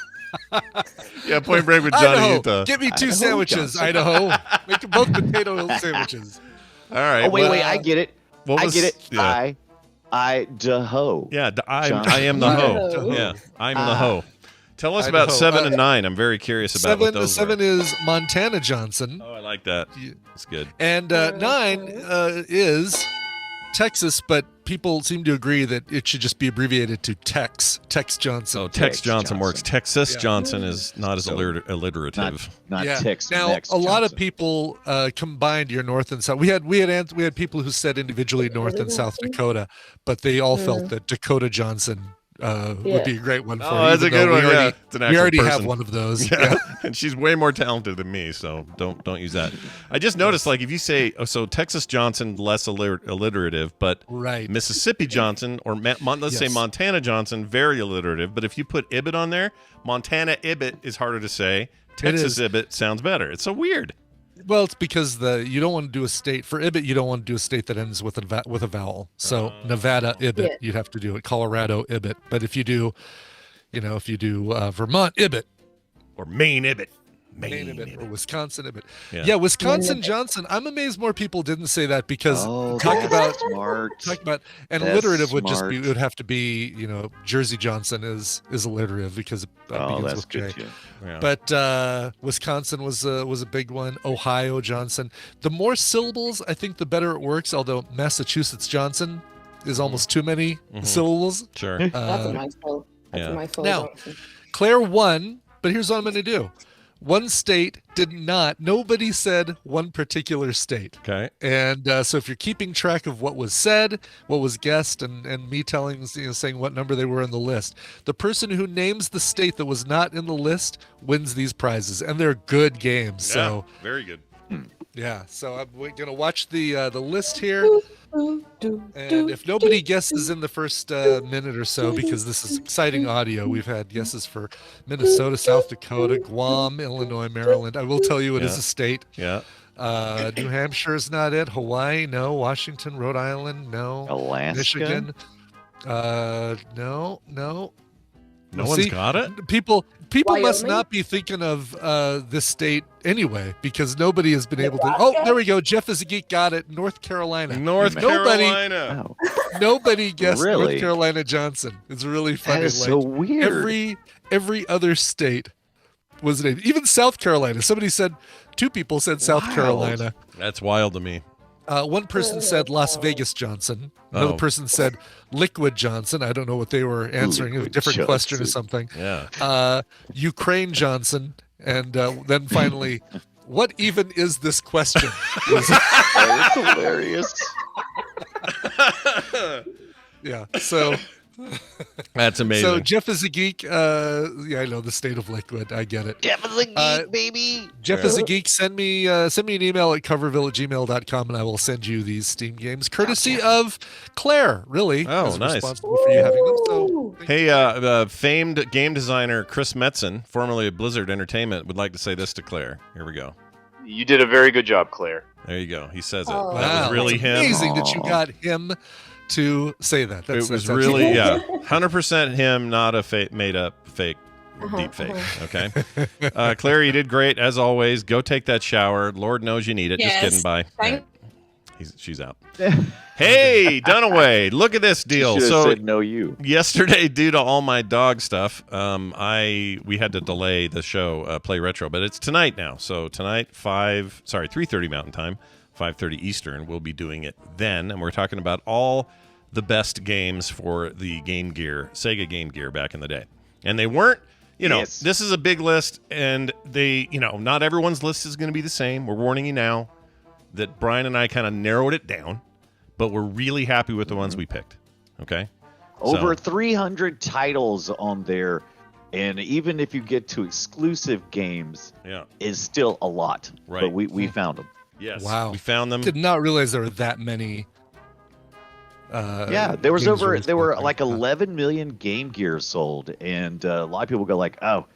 Yeah, Point Break with Johnny Idaho, Utah. Give me 2 Idaho sandwiches, Johnson. Idaho. Make them both potato sandwiches. All right. Oh wait, well, wait, I get it. what I was- get it. yeah. Idaho. Yeah, I Johnson. am the hoe. Idaho. Yeah, I'm the hoe. Tell us about Idaho. 7 and 9. I'm very curious about what those Seven are. is Montana Johnson, Oh, I like that. That's good. and 9 is Texas. But people seem to agree that it should just be abbreviated to Tex Johnson. Oh, Tex Johnson works. Texas Yeah. Johnson is not as So, alliterative. Not Yeah. Tex. Now, Mex a lot of Johnson. people combined your North and South. We had people who said individually North and South Dakota, but they all felt that Dakota Johnson would be a great one for Oh, you. that's a even good though one. we Yeah, already, it's an we actual already have person. one of those. Yeah. And she's way more talented than me, so don't use that. I just noticed, like, if you say, so Texas Johnson, less alliterative, but Right. Mississippi Johnson, or let's say Yes. Montana Johnson, very alliterative. But if you put Ibit on there, Montana Ibit is harder to say. Texas is. Ibit sounds better. It's so weird. Well, it's because you don't want to do a state for IBIT. You don't want to do a state that ends with a vowel. So Nevada IBIT, you'd have to do it. Colorado IBIT. But if you do, Vermont IBIT, Or Maine Ibit. Maine IBIT, or Wisconsin IBIT. Yeah. Yeah, Wisconsin Johnson. I'm amazed more people didn't say that because Talk about and That's alliterative would smart. it would have to be, Jersey Johnson is alliterative because it begins that's with good J. too. Yeah. But Wisconsin was a big one. Ohio Johnson. The more syllables, I think, the better it works. Although Massachusetts Johnson is almost too many syllables. Sure. That's a nice one. That's yeah. a nice one. Now, Claire won, but here's what I'm going to do. One state did not. Nobody said one particular state. Okay. And so if you're keeping track of what was said, what was guessed, and me saying what number they were in the list, the person who names the state that was not in the list wins these prizes, and they're good games. So Yeah, very good. yeah, so I'm going to watch the list here. And if nobody guesses in the first minute or so, because this is exciting audio, we've had guesses for Minnesota, South Dakota, Guam, Illinois, Maryland. I will tell you it is Yeah. a state. Yeah. New Hampshire is not it. Hawaii, no. Washington, Rhode Island, no. Alaska? Michigan, no. No Well, one's see, got it? People must Wyoming? not be thinking of this state anyway, because nobody has been able to. Oh, there we go. Jeff is a geek. Got it. North Carolina. North Nobody- Carolina. Nobody guessed Really? North Carolina Johnson. It's really funny. That is so weird. Every other state was named. Even South Carolina. Somebody said. 2 people said South Wild. Carolina. That's wild to me. One person said Las Vegas Johnson. Another Oh. person said Liquid Johnson. I don't know what they were answering. A Liquid different question or Johnson. something. Yeah. Ukraine Johnson. And then finally, what even is this question? That is hilarious. Yeah. So That's amazing. So Jeff is a geek. Yeah, I know the state of Liquid. I get it. Jeff is a geek, baby. Jeff is a geek. Send me an email at coverville@gmail.com and I will send you these Steam games, courtesy of Claire. Really? Oh, is nice. Responsible for you having them. So Hey, famed game designer Chris Metzen, formerly of Blizzard Entertainment, would like to say this to Claire. Here we go. You did a very good job, Claire. There you go. He says it. wow, That was really it's him. amazing that you got him to say that. It was that's really, absolutely- 100% him, not a made up fake, deep fake. Okay. Claire, you did great as always. Go take that shower. Lord knows you need it. Yes. Just kidding. Bye. Thank- She's out. Hey, Dunaway, look at this deal. Should've So said no, you. yesterday, due to all my dog stuff, we had to delay the show, Play Retro, but it's tonight now. So tonight, 3:30 Mountain Time, 5:30 Eastern. We'll be doing it then, and we're talking about all the best games for the Game Gear, Sega Game Gear back in the day. And they weren't you know, Yes. this is a big list, and not everyone's list is going to be the same. We're warning you now that Brian and I kind of narrowed it down, but we're really happy with the ones we picked. Okay? Over 300 titles on there, and even if you get to exclusive games, is still a lot. Right. But we found them. Yes. Wow. We found them. Did not realize there were that many. Yeah, there were like 11 million Game Gear sold, and a lot of people go like, "Oh,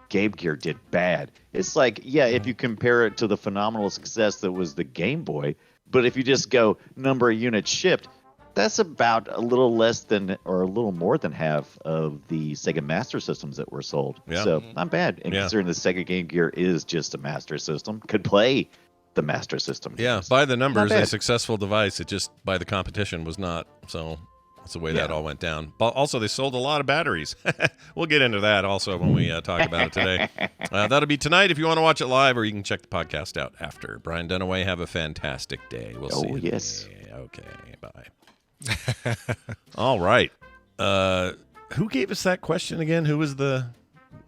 Game Gear did bad." It's like, yeah, if you compare it to the phenomenal success that was the Game Boy, but if you just go number of units shipped, that's about a little less than or a little more than half of the Sega Master Systems that were sold. Yeah. So not bad, and considering the Sega Game Gear is just a Master System, could play the Master System. Yeah, by the numbers, Not a bad. successful device. It just, by the competition, was not. So that's the way that all went down. But also, they sold a lot of batteries. We'll get into that also when we talk about it today. That'll be tonight if you want to watch it live, or you can check the podcast out after. Brian Dunaway, have a fantastic day. We'll see you. Yes. Today. Okay, bye. All right. Who gave us that question again? Who was the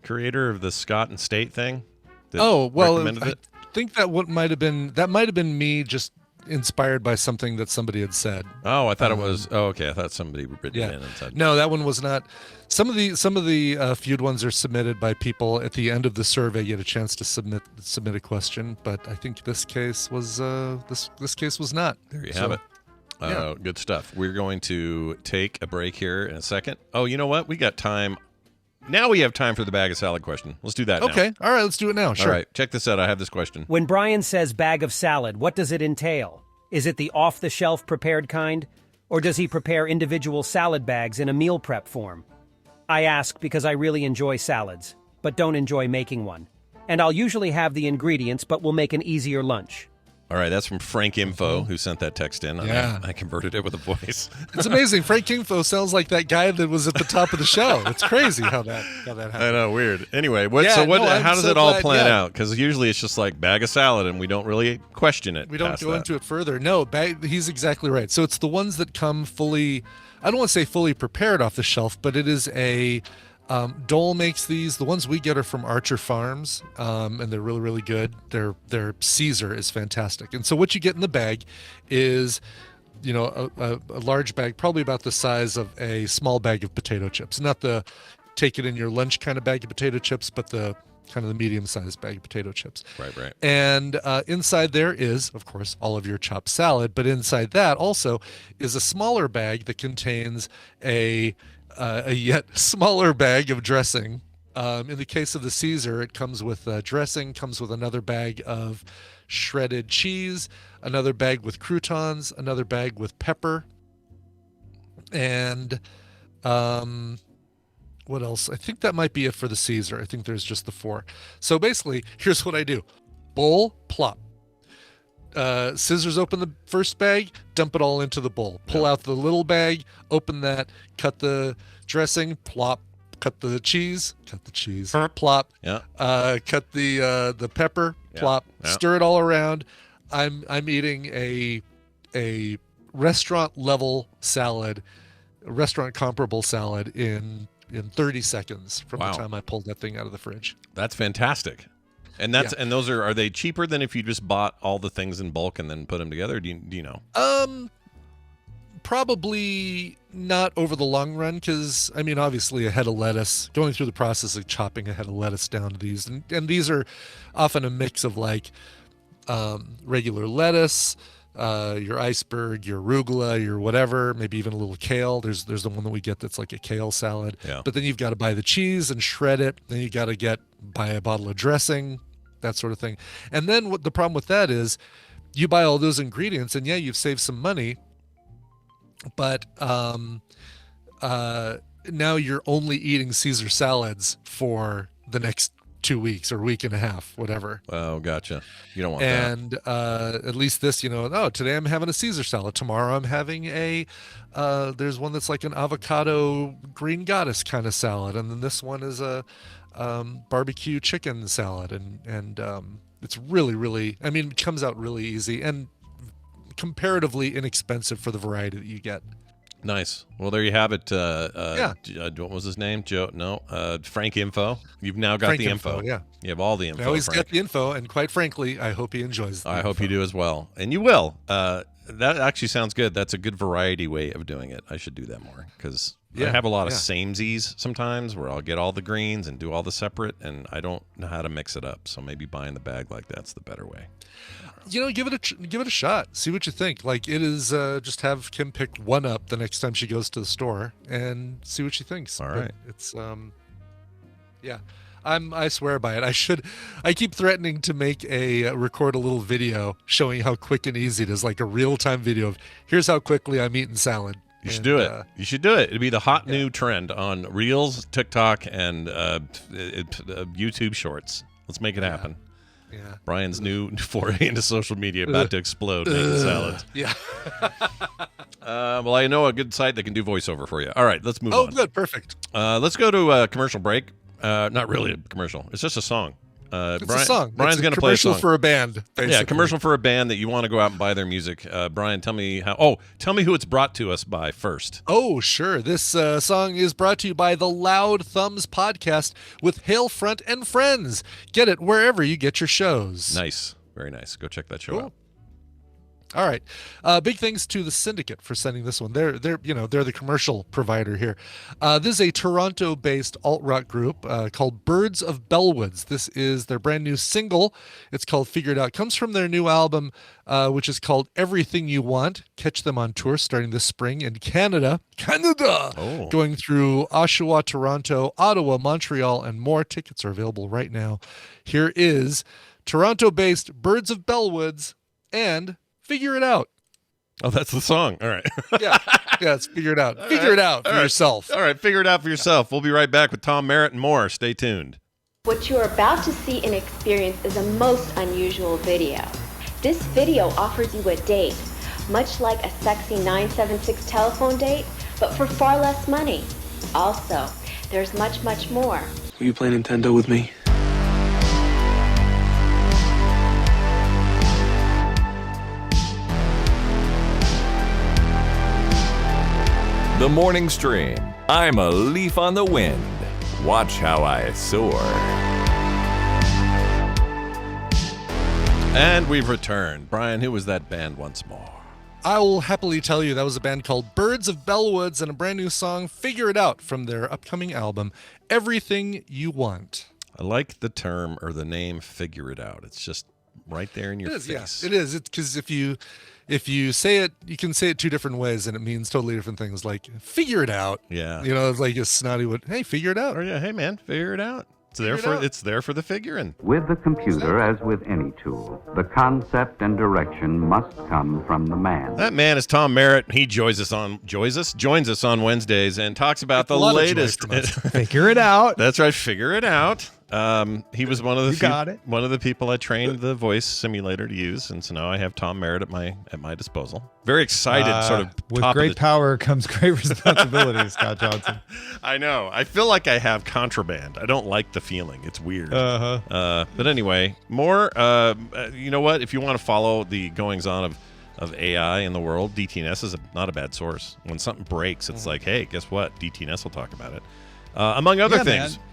creator of the Scott and State thing? that recommended it? I think that might have been me, just inspired by something that somebody had said. Oh, I thought it was. Oh, okay. I thought somebody written in and said. No, that one was not. Some of the feud ones are submitted by people at the end of the survey. You get a chance to submit a question, but I think this case was this case was not. There you have it. Good stuff. We're going to take a break here in a second. Oh, you know what? We got time. Now we have time for the bag of salad question. Let's do that now. Okay. All right. Let's do it now. Sure. All right. Check this out. I have this question. When Brian says bag of salad, what does it entail? Is it the off-the-shelf prepared kind? Or does he prepare individual salad bags in a meal prep form? I ask because I really enjoy salads, but don't enjoy making one. And I'll usually have the ingredients, but will make an easier lunch. All right, that's from Frank Info, who sent that text in. Yeah. I converted it with a voice. It's amazing. Frank Info sounds like that guy that was at the top of the show. It's crazy how that happened. I know, weird. Anyway, how does it all plan out? Because usually it's just like bag of salad, and we don't really question it. We don't go into it further. No, he's exactly right. So it's the ones that come fully, I don't want to say fully prepared off the shelf, but it is a, Dole makes these. The ones we get are from Archer Farms, and they're really, really good. Their Caesar is fantastic. And so what you get in the bag is, a large bag, probably about the size of a small bag of potato chips. Not the take it in your lunch kind of bag of potato chips, but the kind of the medium-sized bag of potato chips. Right. And inside there is, of course, all of your chopped salad. But inside that also is a smaller bag that contains a yet smaller bag of dressing. In the case of the Caesar, it comes with dressing, comes with another bag of shredded cheese, another bag with croutons, another bag with pepper, and what else? I think that might be it for the Caesar. I think there's just the 4. So basically, here's what I do. Bowl, plop. Scissors open the first bag, dump it all into the bowl. Pull out the little bag, open that, cut the dressing, plop. Cut the cheese, plop. Yeah. Cut the pepper, plop. Yeah. Stir it all around. I'm eating a restaurant level salad, a restaurant comparable salad in 30 seconds from the time I pulled that thing out of the fridge. That's fantastic. And and those are they cheaper than if you just bought all the things in bulk and then put them together? Do you know? Probably not over the long run, because I mean, obviously a head of lettuce, going through the process of chopping a head of lettuce down to these, and these are often a mix of like regular lettuce, your iceberg, your arugula, your whatever, maybe even a little kale. There's the one that we get that's like a kale salad. Yeah. But then you've got to buy the cheese and shred it. Then you got to buy a bottle of dressing, that sort of thing. And then what the problem with that is, you buy all those ingredients, and you've saved some money. But now you're only eating Caesar salads for the next 2 weeks or week and a half, whatever. Oh, gotcha. You don't want that. And at least this, today I'm having a Caesar salad. Tomorrow I'm having there's one that's like an avocado green goddess kind of salad. And then this one is a barbecue chicken salad. And it's really, really, it comes out really easy and comparatively inexpensive for the variety that you get. Nice. Well, there you have it. Yeah. What was his name? Joe? No. Frank Info. You've now got Frank the info. Yeah. You have all the info. Now he's Frank. got the info, and quite frankly, I hope he enjoys. I hope you do as well, and you will. That actually sounds good. That's a good variety way of doing it. I should do that more because I have a lot of samesies sometimes where I'll get all the greens and do all the separate, and I don't know how to mix it up. So maybe buying the bag like that's the better way. Give it a shot. See what you think. Like it is, just have Kim pick one up the next time she goes to the store and see what she thinks. All right. It's yeah. I swear by it. I keep threatening to record a little video showing how quick and easy it is, like a real-time video of here's how quickly I'm eating salad. You should do it. You should do it. It'd be the hot new trend on Reels, TikTok, and YouTube Shorts. Let's make it happen. Yeah. Brian's new foray into social media about to explode making salad. Yeah. Well, I know a good site that can do voiceover for you. All right, let's move on. Oh, good. Perfect. Let's go to a commercial break. Not really a commercial. It's just a song. It's a song. Brian's going to play a song. Commercial for a band, basically. Yeah, commercial for a band that you want to go out and buy their music. Brian, tell me how. Oh, tell me who it's brought to us by first. Oh, sure. This song is brought to you by the Loud Thumbs podcast with Hailfront and Friends. Get it wherever you get your shows. Nice. Very nice. Go check that show out. All right. Big thanks to the Syndicate for sending this one. They're the commercial provider here. This is a Toronto-based alt-rock group called Birds of Bellwoods. This is their brand new single. It's called Figure It Out. Comes from their new album, which is called Everything You Want. Catch them on tour starting this spring in Canada. Going through Oshawa, Toronto, Ottawa, Montreal, and more. Tickets are available right now. Here is Toronto-based Birds of Bellwoods and Figure It Out. Oh, that's the song. All right. Yeah, it's Figure It Out. Figure it out for yourself. All right, figure it out for yourself. We'll be right back with Tom Merritt and more. Stay tuned. What you are about to see and experience is a most unusual video. This video offers you a date, much like a sexy 976 telephone date, but for far less money. Also, there's much, much more. Will you play Nintendo with me? The Morning Stream. I'm a leaf on the wind. Watch how I soar. And we've returned. Brian, who was that band once more? I will happily tell you that was a band called Birds of Bellwoods and a brand new song, Figure It Out, from their upcoming album, Everything You Want. I like the term or the name Figure It Out. It's just right there in your face. Yeah, it is. It's because if you say it, you can say it two different ways and it means totally different things. Like, figure it out. Yeah. It's like a snotty would, hey, figure it out. Or yeah, hey man, figure it out. It's there for the figuring. With the computer, as with any tool, the concept and direction must come from the man. That man is Tom Merritt. He joins us on Wednesdays and talks about the latest. Figure it out. That's right, figure it out. He was one of the people I trained the voice simulator to use, and so now I have Tom Merritt at my disposal. Very excited, sort of. With great power comes great responsibility, Scott Johnson. I know. I feel like I have contraband. I don't like the feeling. It's weird. But anyway, more. You know what? If you want to follow the goings on of AI in the world, DTNS is not a bad source. When something breaks, it's like, hey, guess what? DTNS will talk about it. Among other things. Man.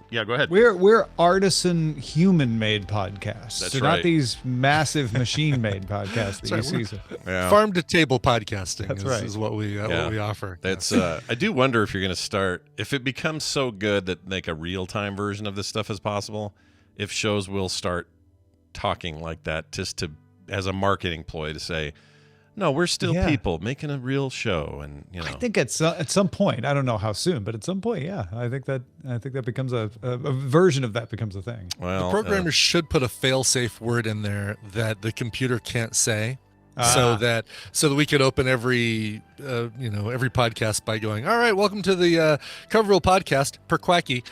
Yeah, go ahead. We're artisan human-made podcasts. That's so right. Not these massive machine-made podcasts that you see. Farm-to-table podcasting is what we offer. That's I do wonder if you're going to start, if it becomes so good that like a real-time version of this stuff is possible, if shows will start talking like that just to as a marketing ploy to say, no, we're still people making a real show, and I think at some point, I don't know how soon, but at some point, I think that becomes a version of that becomes a thing. Well, the programmers should put a fail-safe word in there that the computer can't say, so that we could open every podcast by going, all right, welcome to the Coverville podcast per Quacky.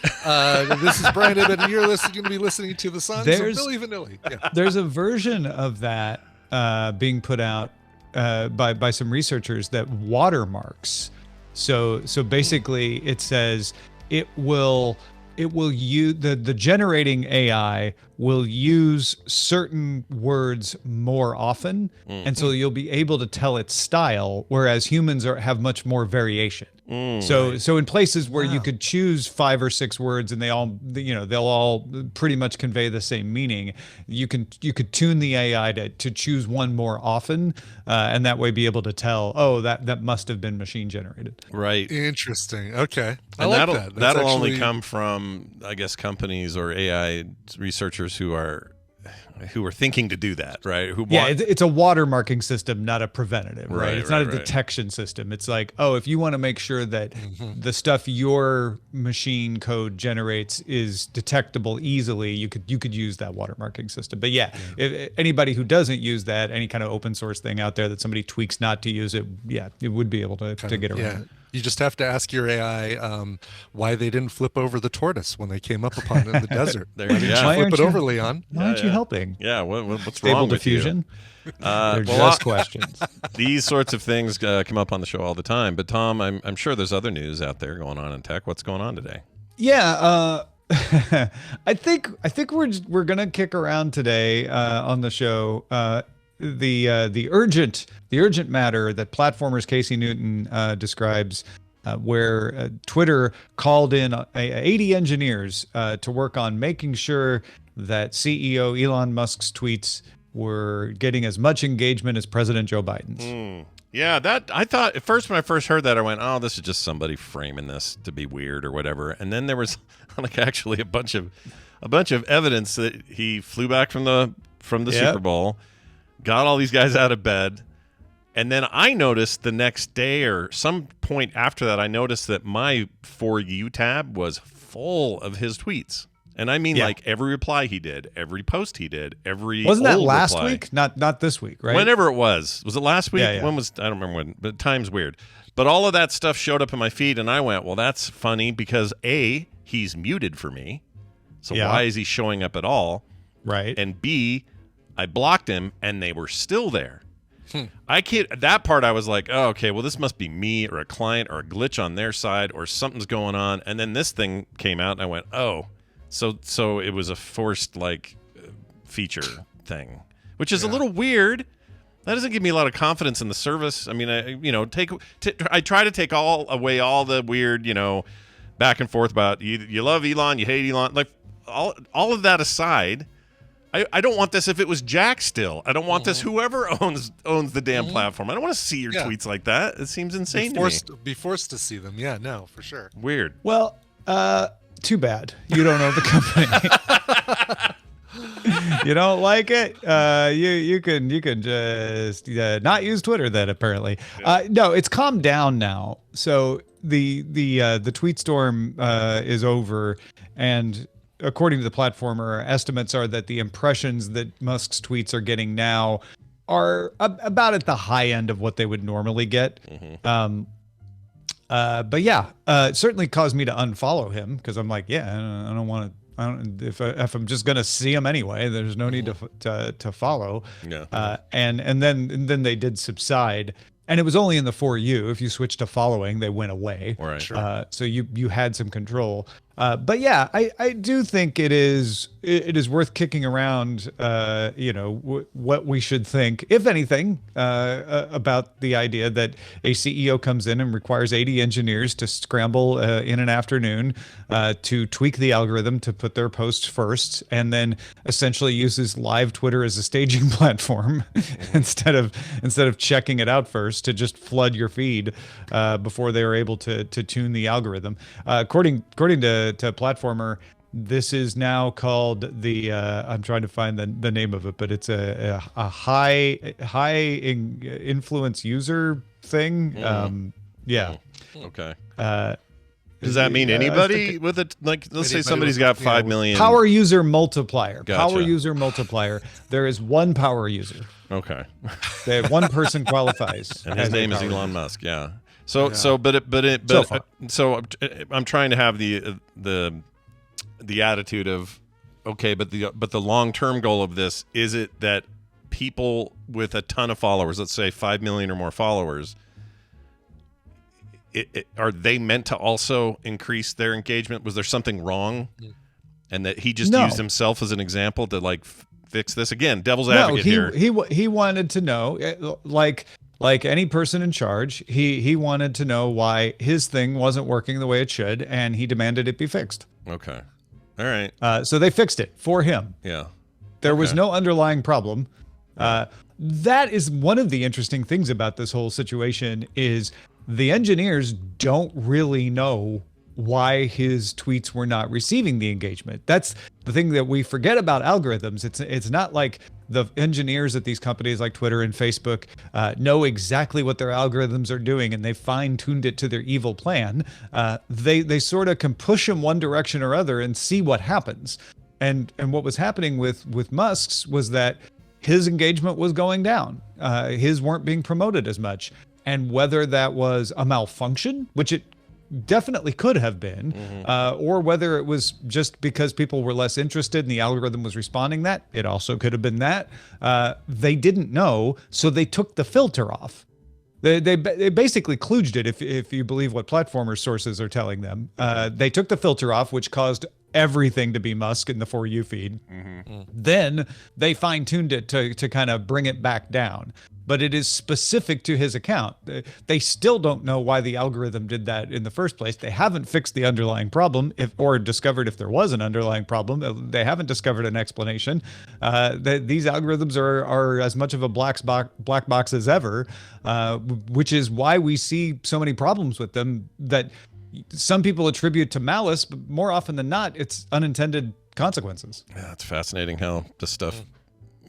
This is Brian Ibbett, and you're going to be listening to the songs of Billy Vanilli. Yeah. There's a version of that being put out. By some researchers that watermarks. So basically it says it will it will use the generating AI will use certain words more often, and so you'll be able to tell its style, whereas humans have much more variation. So in places where you could choose 5 or 6 words and they'll all pretty much convey the same meaning, you could tune the AI to choose one more often, and that way be able to tell, oh, that must have been machine generated. Right. Interesting. Okay. And that'll only come from, I guess, companies or AI researchers who are thinking to do that, right? It's a watermarking system, not a preventative, right? It's not a right. detection system. It's like, oh, if you want to make sure that the stuff your machine code generates is detectable easily, you could use that watermarking system. But if anybody who doesn't use that, any kind of open source thing out there that somebody tweaks not to use it, it would be able to get around it. You just have to ask your AI why they didn't flip over the tortoise when they came up upon it in the desert. Why didn't you flip it over, Leon? Why aren't you helping? Yeah, what's Stable wrong diffusion? with you? They're just questions. These sorts of things come up on the show all the time. But Tom, I'm sure there's other news out there going on in tech. What's going on today? Yeah, I think we're gonna kick around today on the show the urgent matter that platformers Casey Newton describes, where Twitter called in 80 engineers to work on making sure that CEO Elon Musk's tweets were getting as much engagement as President Joe Biden's. Yeah, that I thought at first when I first heard that, I went, "Oh, this is just somebody framing this to be weird or whatever." And then there was like actually a bunch of evidence that he flew back from the Super Bowl, got all these guys out of bed, and then I noticed the next day or some point after that, I noticed that my For You tab was full of his tweets. And I mean, like every reply he did, every post he did, every wasn't that last reply. week? Not this week, right? Whenever it was it last week? Yeah. When was I don't remember when, but time's weird. But all of that stuff showed up in my feed, and I went, well, that's funny because A, he's muted for me, so why is he showing up at all? Right. And B, I blocked him, and they were still there. I can't. That part I was like, oh, okay, well, this must be me or a client or a glitch on their side or something's going on. And then this thing came out, and I went, oh. So it was a forced feature thing, which is a little weird. That doesn't give me a lot of confidence in the service. I mean, I try to take away all the weird, back and forth about you love Elon, you hate Elon, like all of that aside. I don't want this if it was Jack still. I don't want this whoever owns the damn platform. I don't want to see your tweets like that. It seems insane to me. Be forced to see them. Yeah, no, for sure. Weird. Well, too bad you don't own the company. You don't like it? You can just not use Twitter then. Apparently, no. It's calmed down now. So the tweet storm is over, and according to the platformer, estimates are that the impressions that Musk's tweets are getting now are about at the high end of what they would normally get. But yeah, it certainly caused me to unfollow him because I'm like, I don't want to. If I'm just gonna see him anyway, there's no need to follow. Yeah. And then they did subside, and it was only in the For You. If you switch to following, they went away. Right. Sure. So you had some control. But yeah, I do think it is worth kicking around, what we should think, if anything, about the idea that a CEO comes in and requires 80 engineers to scramble in an afternoon to tweak the algorithm to put their posts first, and then essentially uses live Twitter as a staging platform instead of checking it out first to just flood your feed before they were able to tune the algorithm. According to platformer, this is now called the I'm trying to find the name of it, but it's a high influence user thing. Okay. Does that mean anybody with it? Like, let's say somebody's got 5 million. Power user multiplier. Gotcha. Power user multiplier. There is one power user. Okay. One person qualifies, and his name is Elon Musk. Yeah. So I'm trying to have the attitude of, okay, but the long-term goal of this, is it that people with a ton of followers, let's say 5 million or more followers, are they meant to also increase their engagement? Was there something wrong, and that he just used himself as an example to like fix this? Again, devil's advocate here. He wanted to know, like any person in charge, he wanted to know why his thing wasn't working the way it should, and he demanded it be fixed. Okay, all right. So they fixed it for him. Yeah, there was no underlying problem. That is one of the interesting things about this whole situation is the engineers don't really know why his tweets were not receiving the engagement. That's the thing that we forget about algorithms. It's not like the engineers at these companies like Twitter and Facebook know exactly what their algorithms are doing and they fine-tuned it to their evil plan. They sort of can push them one direction or other and see what happens. And what was happening with Musk's was that his engagement was going down. His weren't being promoted as much. And whether that was a malfunction, which it definitely could have been, or whether it was just because people were less interested and the algorithm was responding that, it also could have been that. They didn't know, so they took the filter off. They basically kludged it, if you believe what platformer sources are telling them. They took the filter off, which caused everything to be Musk in the For You feed. Then they fine-tuned it to kind of bring it back down. But it is specific to his account. They still don't know why the algorithm did that in the first place. They haven't fixed the underlying problem or discovered if there was an underlying problem. They haven't discovered an explanation. These algorithms are as much of a black box as ever, which is why we see so many problems with them that some people attribute to malice, but more often than not, it's unintended consequences. Yeah, it's fascinating how this stuff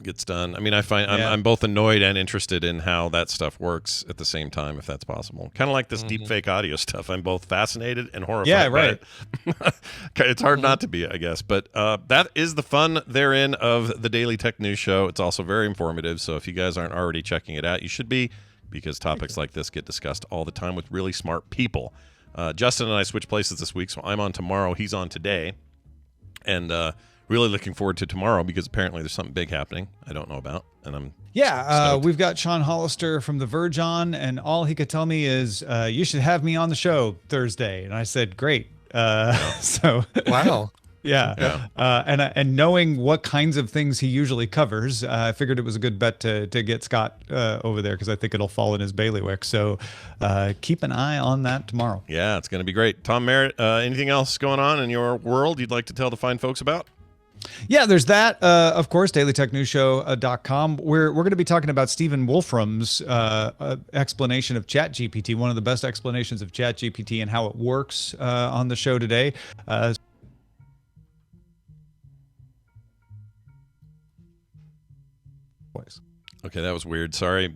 gets done. I mean, I find I'm both annoyed and interested in how that stuff works at the same time, if that's possible. Kind of like this deep fake audio stuff. I'm both fascinated and horrified. Yeah, right. By it. It's hard not to be, I guess. But that is the fun therein of the Daily Tech News Show. It's also very informative. So if you guys aren't already checking it out, you should be, because topics like this get discussed all the time with really smart people. Justin and I switched places this week, so I'm on tomorrow. He's on today. And really looking forward to tomorrow because apparently there's something big happening I don't know about. And I'm we've got Sean Hollister from The Verge on, and all he could tell me is, you should have me on the show Thursday. And I said, great. So wow. Yeah. And knowing what kinds of things he usually covers, I figured it was a good bet to get Scott over there because I think it'll fall in his bailiwick. So keep an eye on that tomorrow. Yeah, it's going to be great. Tom Merritt, anything else going on in your world you'd like to tell the fine folks about? Yeah, there's that. Of course, dailytechnewsshow.com. We're going to be talking about Stephen Wolfram's explanation of ChatGPT, one of the best explanations of ChatGPT and how it works on the show today. Okay, that was weird. Sorry.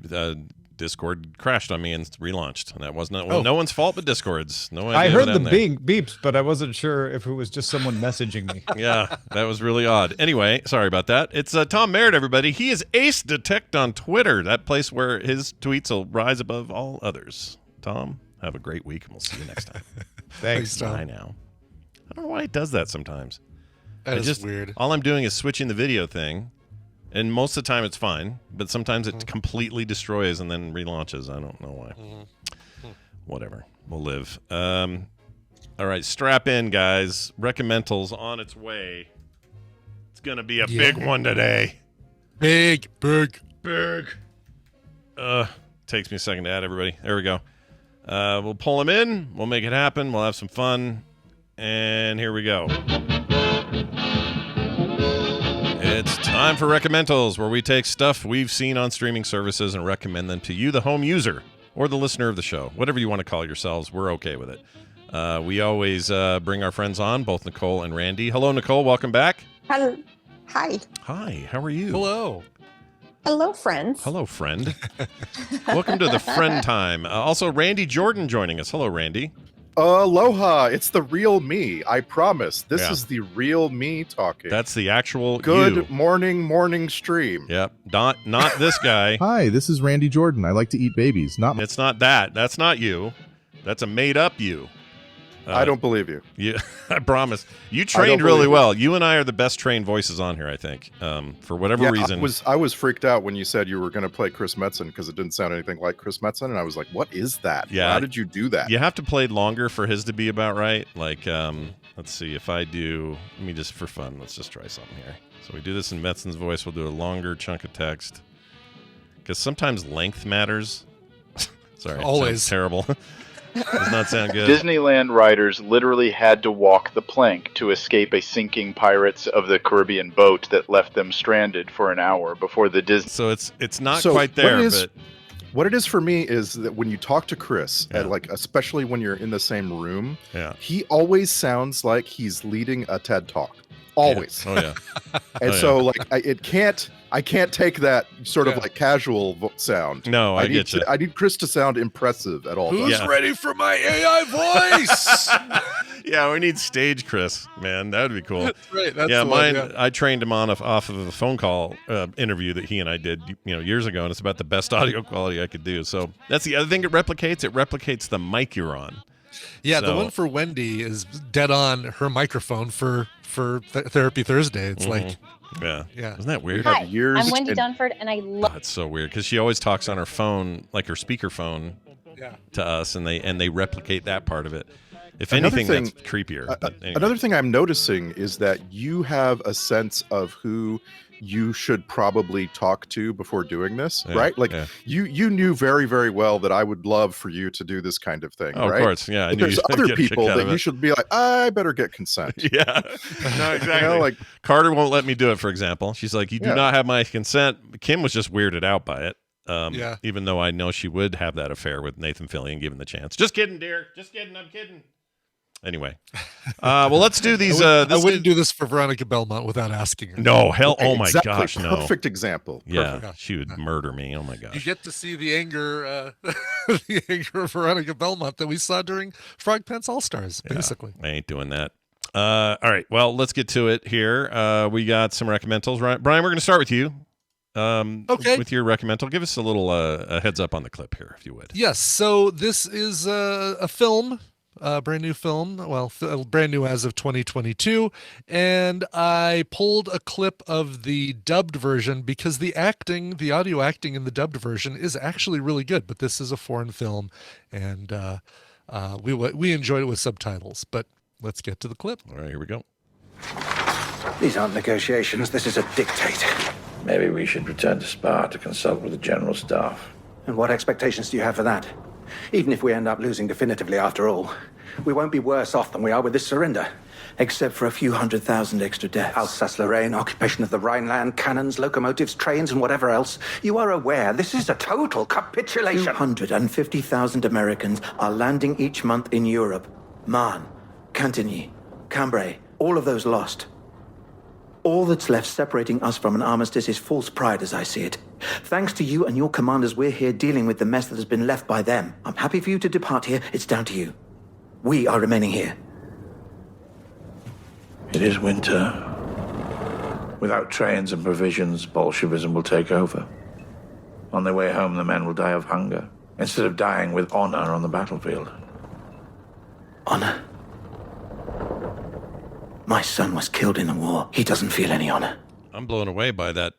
Discord crashed on me and relaunched. And that wasn't no one's fault but Discord's. No idea. I heard the beeps, but I wasn't sure if it was just someone messaging me. Yeah, that was really odd. Anyway, sorry about that. It's Tom Merritt, everybody. He is Ace Detect on Twitter, that place where his tweets will rise above all others. Tom, have a great week, and we'll see you next time. Thanks, Tom. Bye now. I don't know why he does that sometimes. That is weird. All I'm doing is switching the video thing. And most of the time it's fine, but sometimes it completely destroys and then relaunches. I don't know why. Whatever. We'll live. All right, strap in, guys. Recommendals on its way. It's going to be a big one today. Big. Takes me a second to add everybody. There we go. We'll pull them in. We'll make it happen. We'll have some fun. And here we go. It's time for Recommendals, where we take stuff we've seen on streaming services and recommend them to you, the home user, or the listener of the show. Whatever you want to call yourselves, we're okay with it. We always bring our friends on, both Nicole and Randy. Hello, Nicole. Welcome back. Hello. Hi. Hi. How are you? Hello. Hello, friends. Hello, friend. Welcome to the friend time. Also, Randy Jordan joining us. Hello, Randy. Aloha, it's the real me. I promise. This is the real me talking. That's the actual Good morning stream. Yep. Not this guy. Hi, this is Randy Jordan. I like to eat babies. It's not that. That's not you. That's a made up you. I don't believe you. Yeah, I promise. You trained really well. You and I are the best trained voices on here, I think. For whatever reason. I was freaked out when you said you were going to play Chris Metzen because it didn't sound anything like Chris Metzen, and I was like, "What is that? Yeah. How did you do that?" You have to play longer for his to be about right. Like, let's see if I do. Let me just for fun. Let's just try something here. So we do this in Metzen's voice. We'll do a longer chunk of text because sometimes length matters. Sorry, always terrible. Does not sound good. Disneyland riders literally had to walk the plank to escape a sinking Pirates of the Caribbean boat that left them stranded for an hour before the Disney. So it's not quite there, but what it is for me is that when you talk to Chris, and like especially when you're in the same room, he always sounds like he's leading a TED Talk. Always. Yeah. Oh yeah. And so like I can't take that sort of like casual sound. No, I get you. I need Chris to sound impressive at all Who's times. ready for my AI voice? Yeah, we need stage Chris, man. That would be cool. That's right. That's yeah, the mine. one, I trained him off of a phone call interview that he and I did, years ago, and it's about the best audio quality I could do. So that's the other thing it replicates. It replicates the mic you're on. Yeah, the one for Wendy is dead on her microphone for Therapy Thursday. It's like, yeah. Isn't that weird? Hi, I'm Wendy Dunford, and I love. Oh, it's so weird because she always talks on her phone, like her speakerphone, to us, and they replicate that part of it. If anything, that's creepier. But anyway. Another thing I'm noticing is that you have a sense of who you should probably talk to before doing this, right? Like you knew very, very well that I would love for you to do this kind of thing, right? Of course, yeah. But there's other people that you should be like, I better get consent. Yeah, no, exactly. Like Carter won't let me do it, for example. She's like, you do not have my consent. Kim was just weirded out by it. Even though I know she would have that affair with Nathan Fillion given the chance. Just kidding, dear. Just kidding. I'm kidding. Anyway, well, let's do these. I wouldn't do this for Veronica Belmont without asking her. No, hell, Okay, oh my exactly. gosh, no. Perfect example. Yeah, Perfect. she would murder me. Oh my gosh. You get to see the anger, the anger of Veronica Belmont that we saw during Frog Pants All Stars. Basically, I ain't doing that. All right, well, let's get to it here. We got some recommendals, right? Brian, we're going to start with you. Okay. With your recommendal, give us a little a heads up on the clip here, if you would. Yes. So this is a film. Brand new film, brand new as of 2022, and I pulled a clip of the dubbed version because the audio acting in the dubbed version is actually really good, but this is a foreign film, and we enjoyed it with subtitles, but let's get to the clip. All right, here we go. These aren't negotiations, this is a dictate. Maybe we should return to Spa to consult with the General Staff. And what expectations do you have for that? Even if we end up losing definitively after all, we won't be worse off than we are with this surrender. Except for a few 100,000 extra deaths. Alsace-Lorraine, occupation of the Rhineland, cannons, locomotives, trains, and whatever else. You are aware this is a total capitulation. 250,000 Americans are landing each month in Europe. Marne, Cantigny, Cambrai, all of those lost. All that's left separating us from an armistice is false pride, as I see it. Thanks to you and your commanders, we're here dealing with the mess that has been left by them. I'm happy for you to depart here. It's down to you. We are remaining here. It is winter. Without trains and provisions, Bolshevism will take over. On their way home, the men will die of hunger, instead of dying with honor on the battlefield. Honor? My son was killed in the war. He doesn't feel any honor. I'm blown away by the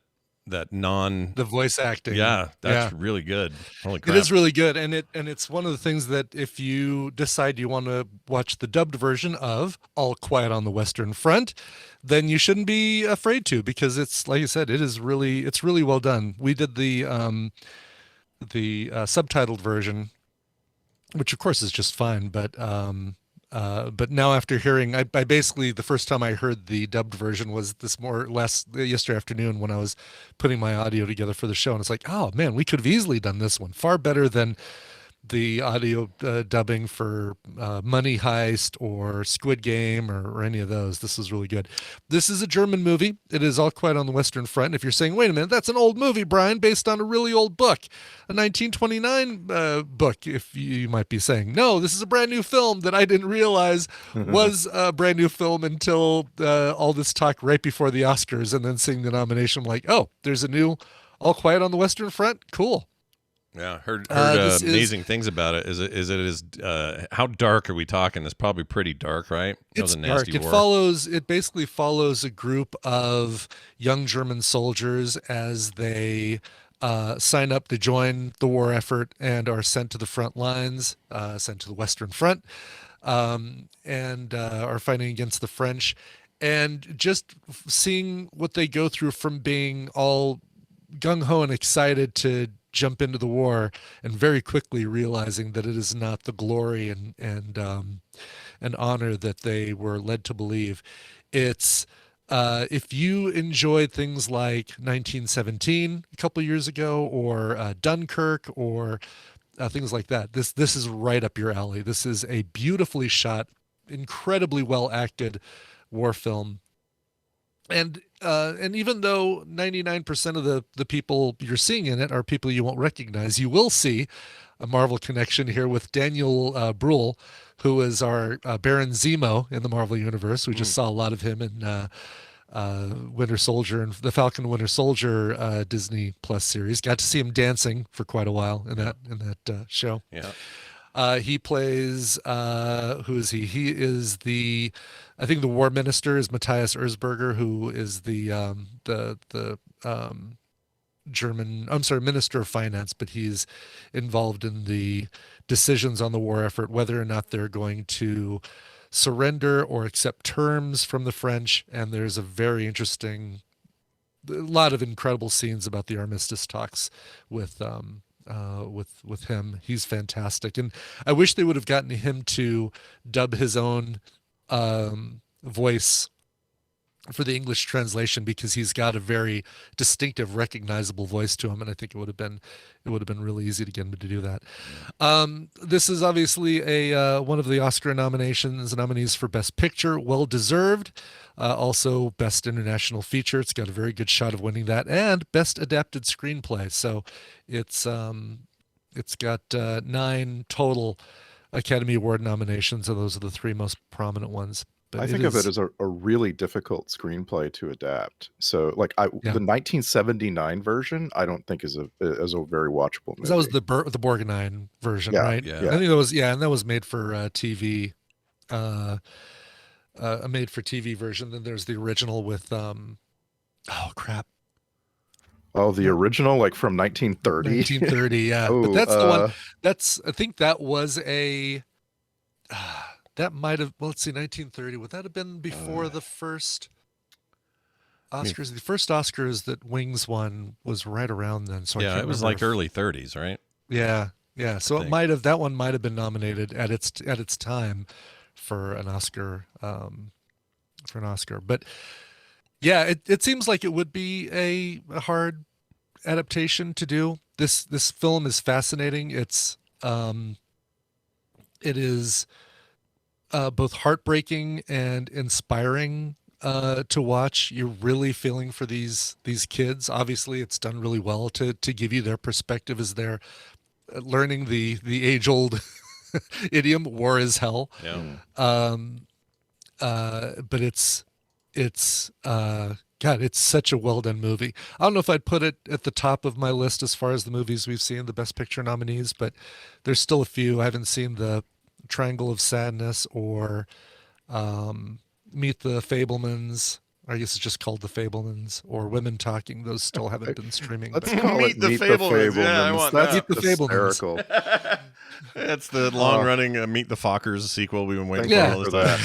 voice acting. Yeah, that's really good. Holy crap. It is really good, and it's one of the things that if you decide you want to watch the dubbed version of All Quiet on the Western Front, then you shouldn't be afraid to, because it's, like you said, it's really well done. We did the subtitled version, which of course is just fine, but now after hearing, I basically, the first time I heard the dubbed version was this more or less yesterday afternoon when I was putting my audio together for the show. And it's like, oh man, we could have easily done this one far better than the audio dubbing for Money Heist or Squid Game or any of those. This is really good. This is a German movie. It is All Quiet on the Western Front. If you're saying, wait a minute, that's an old movie, Brian, based on a really old book, a 1929 book, if you might be saying. No, this is a brand new film that I didn't realize was a brand new film until all this talk right before the Oscars, and then seeing the nomination. I'm like, oh, there's a new All Quiet on the Western Front? Cool. Yeah, heard this amazing things about it. How dark are we talking? It's probably pretty dark, right? That was It's a nasty dark. war. It basically follows a group of young German soldiers as they sign up to join the war effort and are sent to the front lines, sent to the Western Front, and are fighting against the French. And just seeing what they go through from being all gung-ho and excited to jump into the war, and very quickly realizing that it is not the glory and honor that they were led to believe. It's if you enjoyed things like 1917 a couple years ago, or Dunkirk, or things like that, this is right up your alley. This is a beautifully shot, incredibly well acted war film. And even though 99% of the people you're seeing in it are people you won't recognize, you will see a Marvel connection here with Daniel Bruhl, who is our Baron Zemo in the Marvel Universe. We just saw a lot of him in Winter Soldier and the Falcon Winter Soldier Disney Plus series. Got to see him dancing for quite a while in that show. Yeah. He plays who is he? He is I think the war minister is Matthias Erzberger, who is the German, I'm sorry, Minister of Finance, but he's involved in the decisions on the war effort, whether or not they're going to surrender or accept terms from the French. And there's a very interesting, a lot of incredible scenes about the armistice talks with him. He's fantastic. And I wish they would have gotten him to dub his own voice for the English translation, because he's got a very distinctive, recognizable voice to him, and I think it would have been really easy to get him to do that. This is obviously a one of the Oscar nominees for Best Picture, well deserved. Also Best International Feature. It's got a very good shot of winning that, and Best Adapted Screenplay. So it's got 9 total Academy Award nominations, and those are the 3 most prominent ones. But I think of it as a really difficult screenplay to adapt. So, like, the 1979 version, I don't think is a very watchable movie. That was the Borgnine version, right? Yeah. I think that was and that was made for TV, a made for TV version. Then there's the original with oh crap. Oh, the original, like from 1930. 1930, yeah. Oh, but that's the one. I think that was a. That might have, well, let's see, 1930. Would that have been before the first Oscars? The first Oscars that Wings won was right around then. So yeah, it was like early 30s, right? Yeah. So that one might have been nominated at its time for an Oscar. But yeah, it seems like it would be a hard adaptation to do. This film is fascinating. It is both heartbreaking and inspiring to watch. You're really feeling for these kids. Obviously, it's done really well to give you their perspective as they're learning the age-old idiom, war is hell. Yeah. But it's God, it's such a well-done movie. I don't know if I'd put it at the top of my list as far as the movies we've seen, the Best Picture nominees, but there's still a few. I haven't seen the Triangle of Sadness or Meet the Fablemans. I guess it's just called The Fablemans, or Women Talking. Those still haven't been streaming. Let's call it Meet the Fablemans. Yeah, I want That's that. Meet the hysterical. That's the long-running Meet the Fockers sequel we've been waiting for all this time.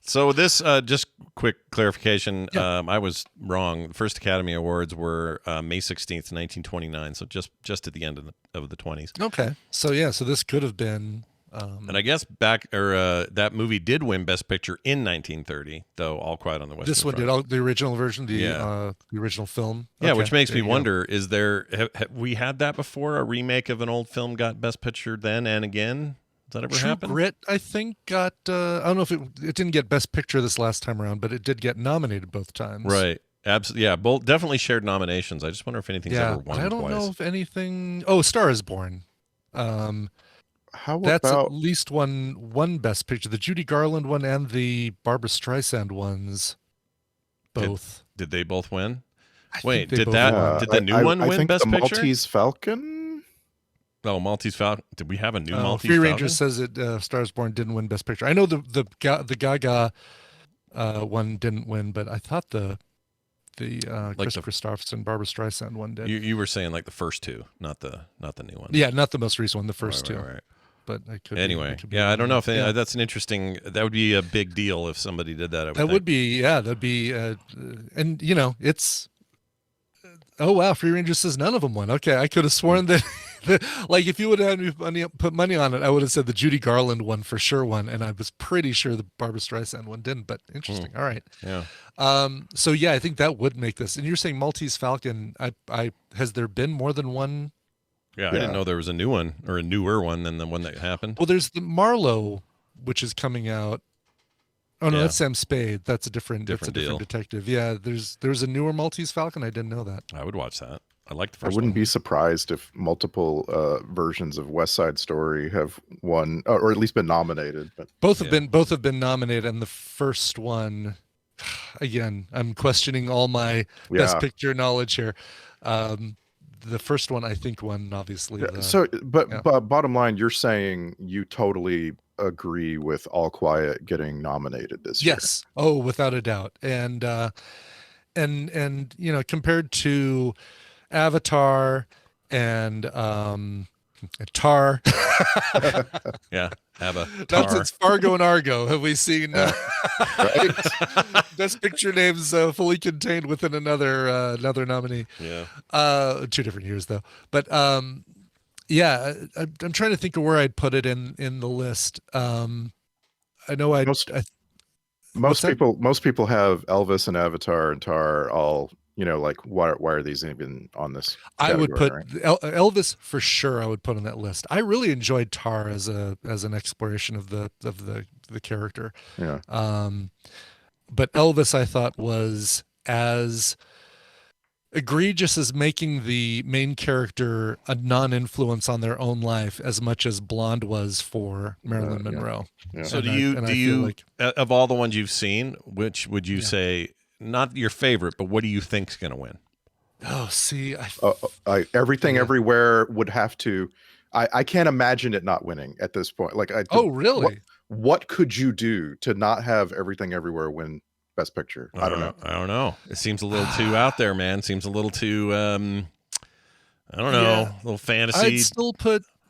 So this, just quick clarification, I was wrong. The first Academy Awards were May 16th, 1929, so just at the end of the 20s. Okay. So this could have been... and I guess that movie did win Best Picture in 1930, though All Quiet on the Western Front. This one did, the original version, the original film. Yeah, Okay, which makes me you wonder, is there, have we had that before? A remake of an old film got Best Picture then and again? Does that ever happen? Grit, I think, got, I don't know if it didn't get Best Picture this last time around, but it did get nominated both times. Right. Absolutely. Yeah, both definitely shared nominations. I just wonder if anything's ever won I don't twice. know if anything... Oh, Star is Born. That's about at least one Best Picture. The Judy Garland one and the Barbara Streisand ones, both. Did they both win? I Wait, think they did both that? won. Did the new one I win think Best the Picture? Maltese Falcon Oh, Maltese Falcon. Did we have a new Maltese Free Falcon? Ranger says that Stars Born didn't win Best Picture. I know the Gaga one didn't win, but I thought the Chris Christopherson, Barbara Streisand one did. You were saying like the first two, not the new one. Yeah, not the most recent one, the first two. Right. But I could anyway. Be I don't know if that's an interesting. That would be a big deal if somebody did that. Would be. Yeah, that'd be. And it's. Oh wow! Free Ranger says none of them won. Okay, I could have sworn that, like, if you would have had me put money on it, I would have said the Judy Garland one for sure won, and I was pretty sure the Barbara Streisand one didn't. But interesting. All right. Yeah. So yeah, I think that would make this. And you're saying Maltese Falcon? Has there been more than one? Yeah, I didn't know there was a new one or a newer one than the one that happened. Well, there's the Marlowe, which is coming out. Oh no, that's Sam Spade. That's a different deal. detective. Yeah, there's a newer Maltese Falcon. I didn't know that. I would watch that. I like the first. I wouldn't one. be surprised if multiple versions of West Side Story have won, or at least been nominated. But both have been nominated, and the first one, again, I'm questioning all my Best Picture knowledge here. The first one, I think, won obviously. But bottom line, you're saying you totally agree with All Quiet getting nominated this year. Yes. Oh, without a doubt. And compared to Avatar and Tar. Yeah, Avatar. Not since Fargo and Argo have we seen Best Picture names fully contained within another nominee. Yeah. 2 different years though. But yeah, I'm trying to think of where I'd put it in the list. I know most people have Elvis and Avatar and Tar all, like why are these even on this category, I would put right? Elvis for sure. I would put on that list. I really enjoyed Tar as an exploration of the character. Yeah. But Elvis I thought was as egregious as making the main character a non-influence on their own life as much as Blonde was for Marilyn Monroe. Yeah. So do you of all the ones you've seen, which would you say, not your favorite, but what do you think's going to win? Oh, see, Everything Everywhere would have to. I can't imagine it not winning at this point. Like, really? What could you do to not have Everything Everywhere win Best Picture? I don't know. I don't know. It seems a little too out there, man. Seems a little too. I don't know. A little fantasy.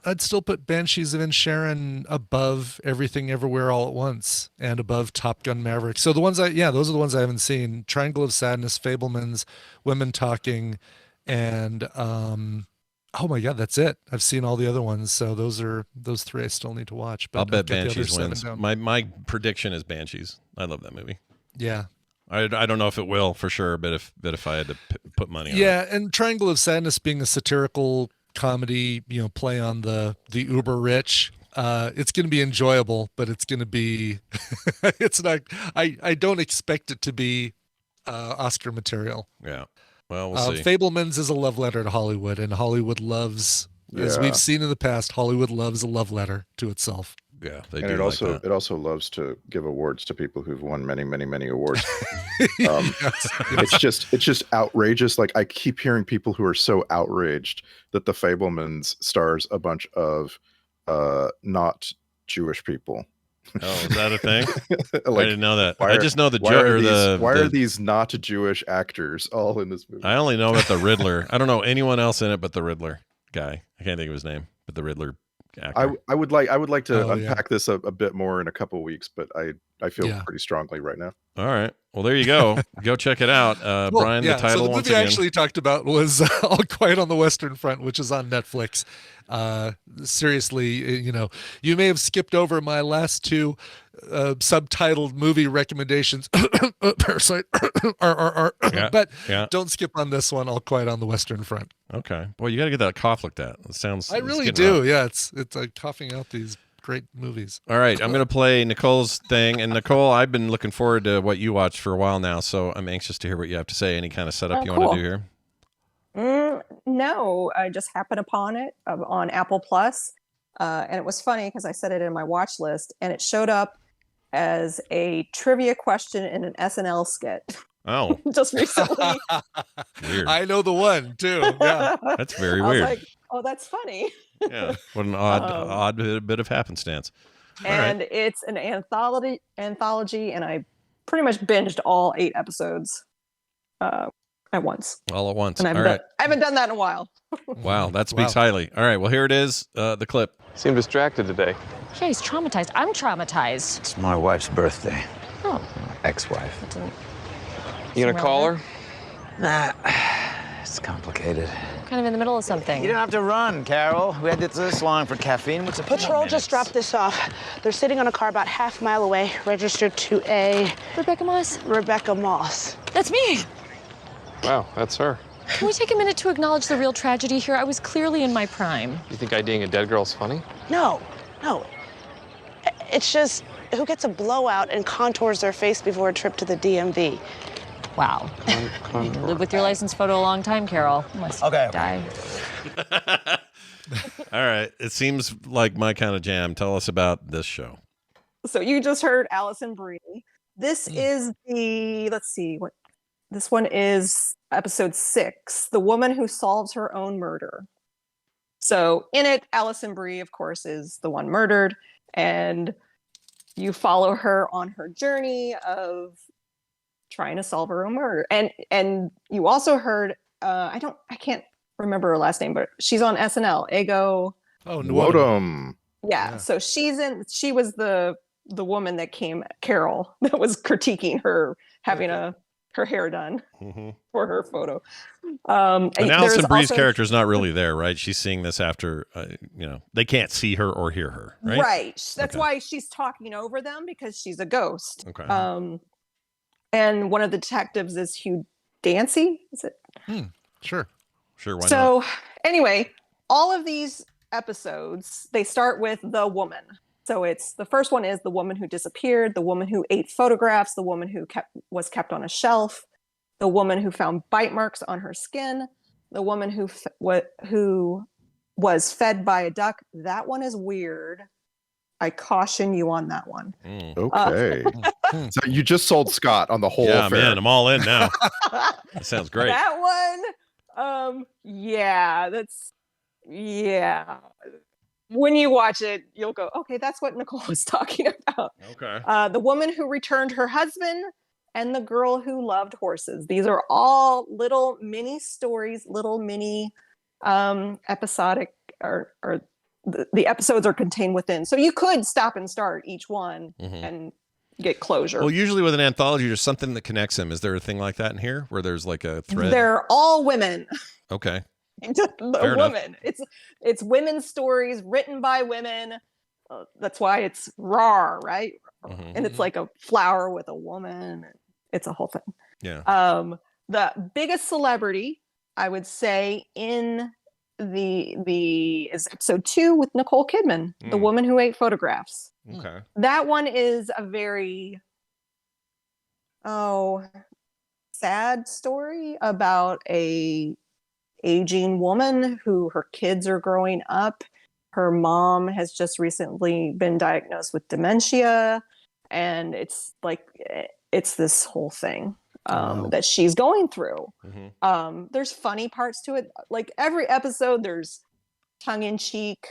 I'd still put Banshees of Inisherin above Everything Everywhere All at Once and above Top Gun Maverick. So those are the ones I haven't seen. Triangle of Sadness, Fabelmans, Women Talking, and oh my God, that's it. I've seen all the other ones. So those 3 I still need to watch. But I'll bet Banshees wins. My prediction is Banshees. I love that movie. Yeah. I don't know if it will for sure, but if I had to put money on it. Yeah, and Triangle of Sadness being a satirical comedy, play on the uber rich, it's going to be enjoyable, but it's going to be it's not. I don't expect it to be Oscar material. Yeah. Well, we'll see. Fabelmans is a love letter to Hollywood, and Hollywood loves, as we've seen in the past, Hollywood loves a love letter to itself. Yeah, it also loves to give awards to people who've won many, many, many awards. It's just outrageous. Like, I keep hearing people who are so outraged that the Fabelmans stars a bunch of not Jewish people. Oh, is that a thing? I didn't know that. I just know why are these not Jewish actors all in this movie? I only know about the Riddler. I don't know anyone else in it but the Riddler guy. I can't think of his name, but the Riddler actor. I would like to unpack this a bit more in a couple of weeks, but I feel pretty strongly right now. All right. Well, there you go. Go check it out. Brian, the title so the once movie I again. actually talked about was All Quiet on the Western Front, which is on Netflix. Seriously, you may have skipped over my last 2 subtitled movie recommendations. Parasite, but don't skip on this one. All Quiet on the Western Front. Okay. Boy, you got to get that cough looked at. It sounds. I really do. Yeah, it's like coughing out these great movies. All right, I'm going to play Nicole's thing. And Nicole, I've been looking forward to what you watched for a while now, so I'm anxious to hear what you have to say. Any kind of setup you want to do here? No, I just happened upon it on Apple Plus, and it was funny because I set it in my watch list, and it showed up as a trivia question in an SNL skit. Oh, just recently. Weird. I know the one too. Yeah, that's very weird. oh, that's funny. Yeah, what an odd bit of happenstance. And it's an anthology, and I pretty much binged all 8 episodes at once. All at once. And I haven't done that in a while. Wow, that speaks highly. All right, well, here it is, the clip. Seem distracted today. Yeah, he's traumatized. I'm traumatized. It's my wife's birthday. Oh. Ex-wife. You gonna call her? Nah, it's complicated. Kind of in the middle of something. You don't have to run, Carol. We had this long for caffeine. What's the Patrol just dropped this off. They're sitting on a car about half a mile away, registered to a... Rebecca Moss? Rebecca Moss. That's me. Wow, that's her. Can we take a minute to acknowledge the real tragedy here? I was clearly in my prime. You think IDing a dead girl's funny? No. It's just, who gets a blowout and contours their face before a trip to the DMV? Wow. You live with your license photo a long time, Carol. Must die. All right, it seems like my kind of jam. Tell us about this show. So you just heard Allison Brie. This is this one is episode 6, The Woman Who Solves Her Own Murder. So in it, Allison Brie, of course, is the one murdered, and you follow her on her journey of trying to solve her own murder. And you also heard I can't remember her last name, but she's on SNL. Ego. Oh, Nwodum. Yeah. So she was the woman that came, Carol, that was critiquing her having her hair done for her photo. And Allison Brie's character is not really there, right? She's seeing this after, they can't see her or hear her, right? Right. That's why she's talking over them, because she's a ghost. Okay. And one of the detectives is Hugh Dancy. Is it? Sure. Why not? So anyway, all of these episodes, they start with the woman. So it's the first one is the woman who disappeared, the woman who ate photographs, the woman who was kept on a shelf, the woman who found bite marks on her skin, the woman who was fed by a duck. That one is weird. I caution you on that one. Okay. So you just sold Scott on the whole affair. Man, I'm all in now. That sounds great. That one, when you watch it, you'll go, okay, that's what Nicole was talking about. Okay. The woman who returned her husband and the girl who loved horses. These are all little mini stories, little mini episodic, or the episodes are contained within. So you could stop and start each one and get closure. Well, usually with an anthology, there's something that connects them. Is there a thing like that in here where there's like a thread? They're all women. Okay. The woman. It's women's stories written by women. That's why it's raw, right? And it's like a flower with a woman. It's a whole thing. Yeah. The biggest celebrity, I would say, in is episode 2 with Nicole Kidman, The Woman Who Ate Photographs. Okay. That one is a very sad story about a aging woman who her kids are growing up. Her mom has just recently been diagnosed with dementia, and it's this whole thing that she's going through. There's funny parts to it. Like every episode, there's tongue-in-cheek,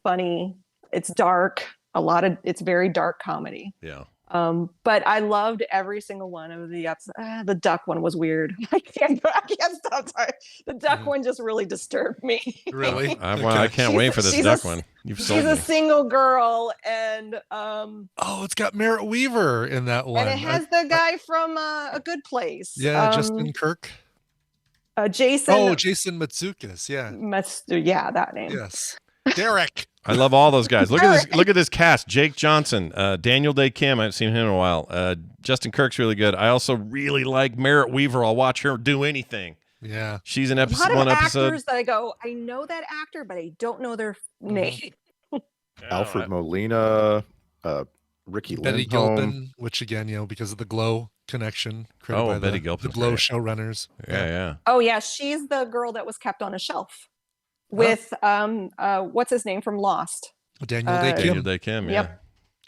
funny. It's dark. It's very dark comedy. Yeah. But I loved every single one of the episodes. The duck one was weird. I can't stop. Sorry. The duck one just really disturbed me. Really? I can't wait for this duck one. You've sold me. She's a single girl, and it's got Merritt Weaver in that one. And it has the guy from A Good Place. Yeah, Justin Kirk. Jason. Oh, Jason Matsukas. Yeah. Yeah, that name. Yes. Derek. I love all those guys. Look at this cast. Jake Johnson, Daniel Day Kim. I haven't seen him in a while. Justin Kirk's really good. I also really like Merritt Weaver. I'll watch her do anything. Yeah. She's in A lot of one episode. actors that I go, I know that actor, but I don't know their name. Alfred Molina, Ricky Betty Lindholm. Gilpin, which again, because of the Glow connection. By Betty Gilpin. The Glow showrunners. Yeah. Oh yeah, she's the girl that was kept on a shelf with what's his name from Lost? Daniel Day Kim. Daniel Day Kim. Yeah. Yep.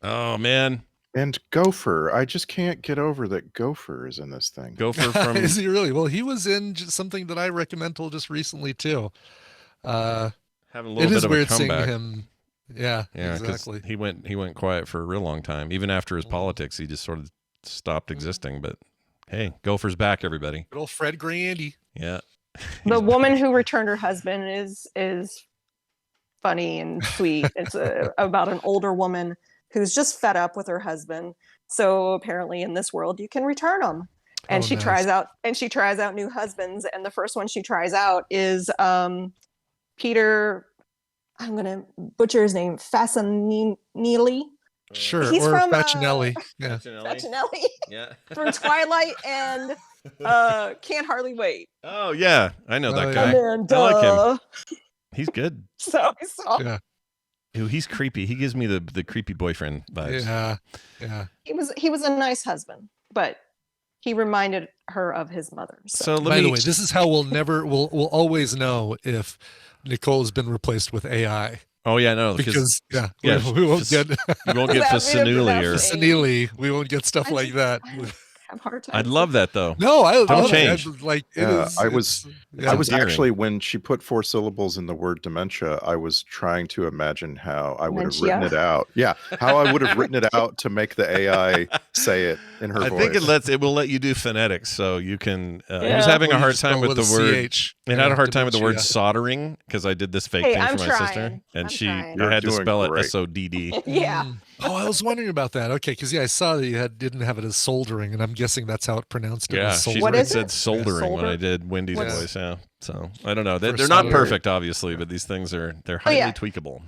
Oh man. And Gopher. I just can't get over that Gopher is in this thing. Gopher from Is he really? Well, he was in something that I recommended just recently too. having a little bit of a comeback. Seeing him. Yeah, exactly. He went quiet for a real long time. Even after his politics, he just sort of stopped existing. But hey, Gopher's back, everybody. Good old Fred Grandy. Yeah. The Woman Who Returned Her Husband is funny and sweet. It's about an older woman who's just fed up with her husband. So apparently in this world you can return them. And she tries out new husbands, and the first one she tries out is Peter, I'm going to butcher his name, Facinelli. Sure, He's or from Facinelli. Yeah. Facinelli. Yeah. From Twilight and Can't Hardly Wait. Oh yeah, I know that guy. Amanda. I like him. He's good. So yeah. Ew, he's creepy. He gives me the creepy boyfriend vibes. Yeah. He was a nice husband, but he reminded her of his mother. So. By the way, this is how we'll always know if Nicole's been replaced with AI. Oh yeah, no, because we won't get Facinelli or Facinelli. We won't get stuff like that. Have hard time. I'd love that though. No, I don't change. I was actually, when she put 4 syllables in the word dementia, I was trying to imagine how I would have written it out. Yeah, how I would have written it out to make the AI say it in her voice. I think it will let you do phonetics, so you can. He was having a hard time with the word. He had a hard time with the word soldering because I did this fake thing for my sister, and I had to spell it SODD. Yeah. Oh, I was wondering about that. Okay, because I saw that you didn't have it as soldering, and I'm guessing that's how it pronounced it. Yeah, she said soldering when I did Wendy's voice. Yeah, so I don't know. They're not perfect, obviously, but these things they're highly tweakable.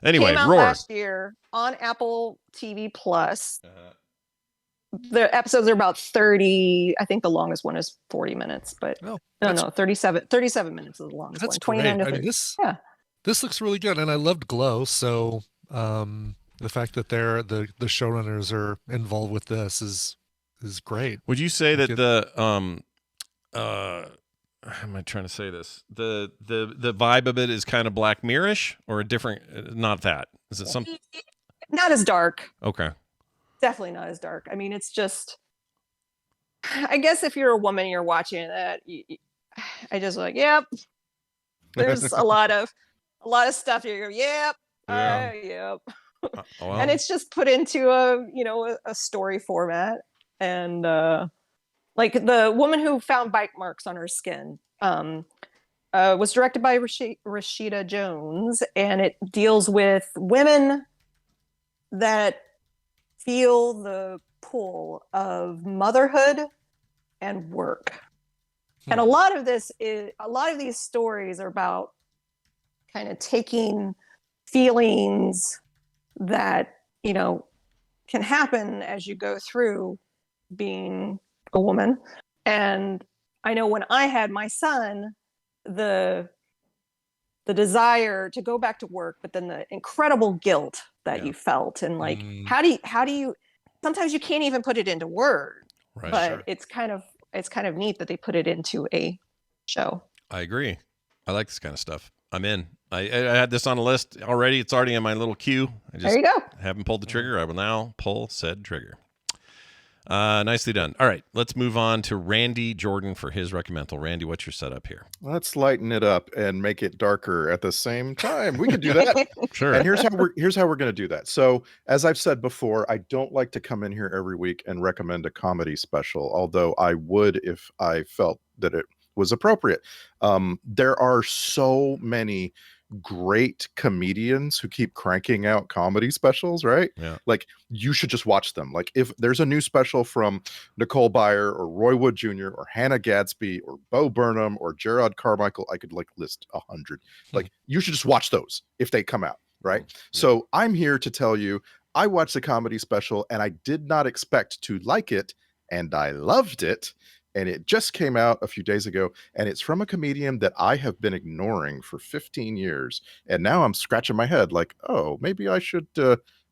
Anyway, came out Roar last year on Apple TV Plus. The episodes are about 30. I think the longest one is 40 minutes, but 37 minutes is the longest that's one. 29 great. to 30. This looks really good, and I loved Glow. So the fact that the showrunners are involved with this is great. Would you say that how am I trying to say this? The vibe of it is kind of Black Mirror-ish, or a different? Not that. Is it some? Not as dark. Okay. Definitely not as dark. I mean, it's just. I guess if you're a woman, you're watching that. I just like, yep. There's a lot of stuff. You go, yep, yep. Well. And it's just put into a story format, and like the woman who found bite marks on her skin was directed by Rashida Jones, and it deals with women that feel the pull of motherhood and work. And a lot of these stories are about kind of taking feelings that, can happen as you go through being a woman. And I know when I had my son, the desire to go back to work, but then the incredible guilt that you felt, and like, how do you, sometimes you can't even put it into words, right, but it's kind of neat that they put it into a show. I agree. I like this kind of stuff. I'm in. I had this on a list already. It's already in my little queue. There you go. Haven't pulled the trigger. I will now pull said trigger. Nicely done. All right, let's move on to Randy Jordan for his recommendal. Randy, what's your setup here? Let's lighten it up and make it darker at the same time. We can do that. Sure. And here's how we're going to do that. So, as I've said before, I don't like to come in here every week and recommend a comedy special, although I would if I felt that it was appropriate. There are so many great comedians who keep cranking out comedy specials, right? Yeah. Like, you should just watch them. Like, if there's a new special from Nicole Byer or Roy Wood Jr. or Hannah Gadsby or Bo Burnham or Gerard Carmichael, I could list 100. Like, you should just watch those if they come out, right? So I'm here to tell you, I watched the comedy special and I did not expect to like it, and I loved it. And it just came out a few days ago, and it's from a comedian that I have been ignoring for 15 years. And now I'm scratching my head like, oh, maybe I should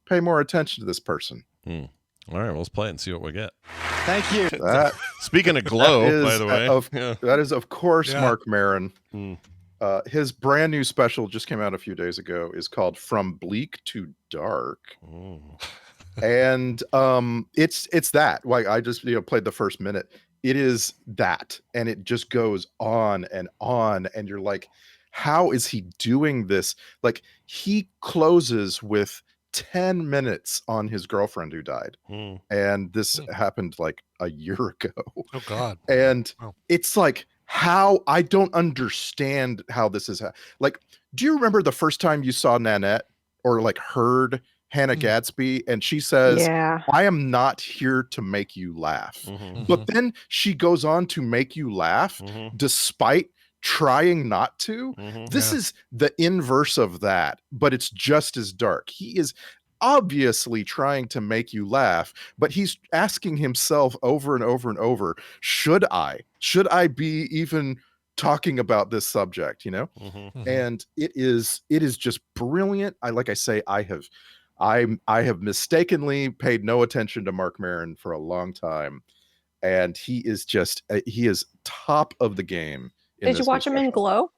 pay more attention to this person. All right, well, let's play it and see what we get. Thank you. Speaking of Glow, by the way. That is, of course, Mark Maron. His brand new special just came out a few days ago, is called From Bleak to Dark. And it's that. Like, I just played the first minute. It is that, and it just goes on, and you're like, how is he doing this? Like, he closes with 10 minutes on his girlfriend who died. And this happened like a year ago. Oh God. And it's like, how I don't understand how this is. Like, do you remember the first time you saw Nanette or like heard Hannah Gadsby? And she says, I am not here to make you laugh. But then she goes on to make you laugh despite trying not to. This is the inverse of that, but it's just as dark. He is obviously trying to make you laugh, but he's asking himself over and over and over, should I be even talking about this subject, you know? And it is just brilliant. I have mistakenly paid no attention to Mark Maron for a long time, and he is top of the game. Did you watch him in Glow?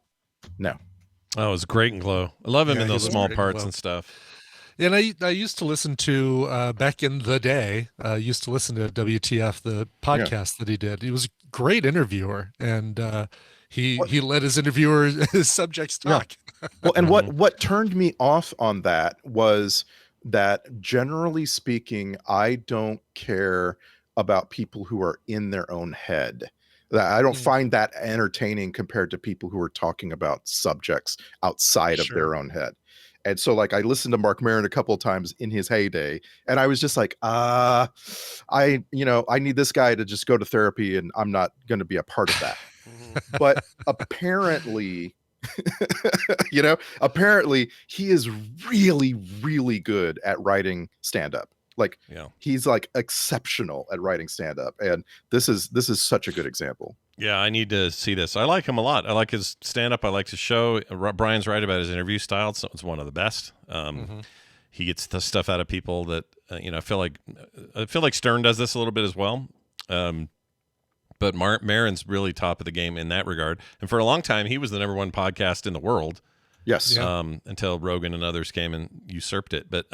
No. Oh, it was great in Glow. I love him in those small parts and stuff. And I used to listen to, back in the day, used to listen to WTF, the podcast that he did. He was a great interviewer, and he let his subjects talk. Yeah. Well, and what turned me off on that was that, generally speaking, I don't care about people who are in their own head. I don't find that entertaining compared to people who are talking about subjects outside of their own head. And so, like, I listened to Mark Maron a couple of times in his heyday, and I was just like, I need this guy to just go to therapy, and I'm not going to be a part of that. But apparently, apparently he is really, really good at writing stand-up. Like, he's like exceptional at writing stand-up, and this is such a good example. Yeah, I need to see this. I like him a lot. I like his stand-up. I like his show. Brian's right about his interview style. It's one of the best. He gets the stuff out of people that I feel like Stern does this a little bit as well. But Maron's really top of the game in that regard. And for a long time, he was the #1 podcast in the world. Yes. Until Rogan and others came and usurped it. But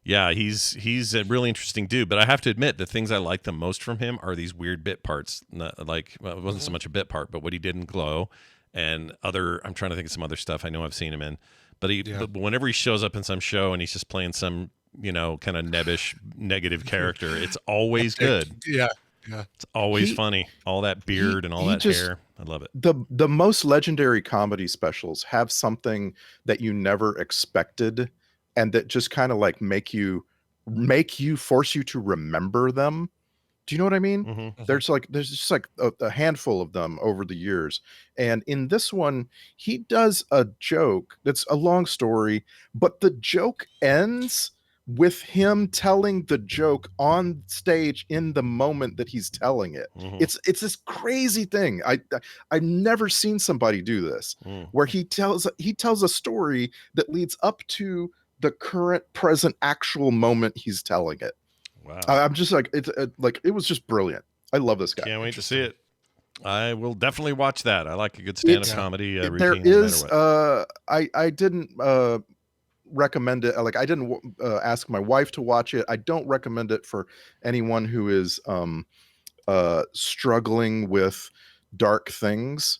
yeah, he's a really interesting dude. But I have to admit, the things I like the most from him are these weird bit parts. It wasn't so much a bit part, but what he did in Glow and other. I'm trying to think of some other stuff I know I've seen him in. But but whenever he shows up in some show and he's just playing some kind of nebbish negative character, it's always good. Yeah. It's always funny. All that beard and all that hair. I love it. The most legendary comedy specials have something that you never expected, and that just kind of like force you to remember them. Do you know what I mean? There's just like a handful of them over the years. And in this one, he does a joke that's a long story, but the joke ends with him telling the joke on stage in the moment that he's telling it. It's this crazy thing. I've never seen somebody do this, where he tells a story that leads up to the current present actual moment he's telling it. Wow. I'm just like, it was just brilliant. I love this guy. Can't wait to see it. I will definitely watch that. I like a good stand-up comedy routine. There is, I didn't recommend it. Like, I didn't ask my wife to watch it. I don't recommend it for anyone who is struggling with dark things.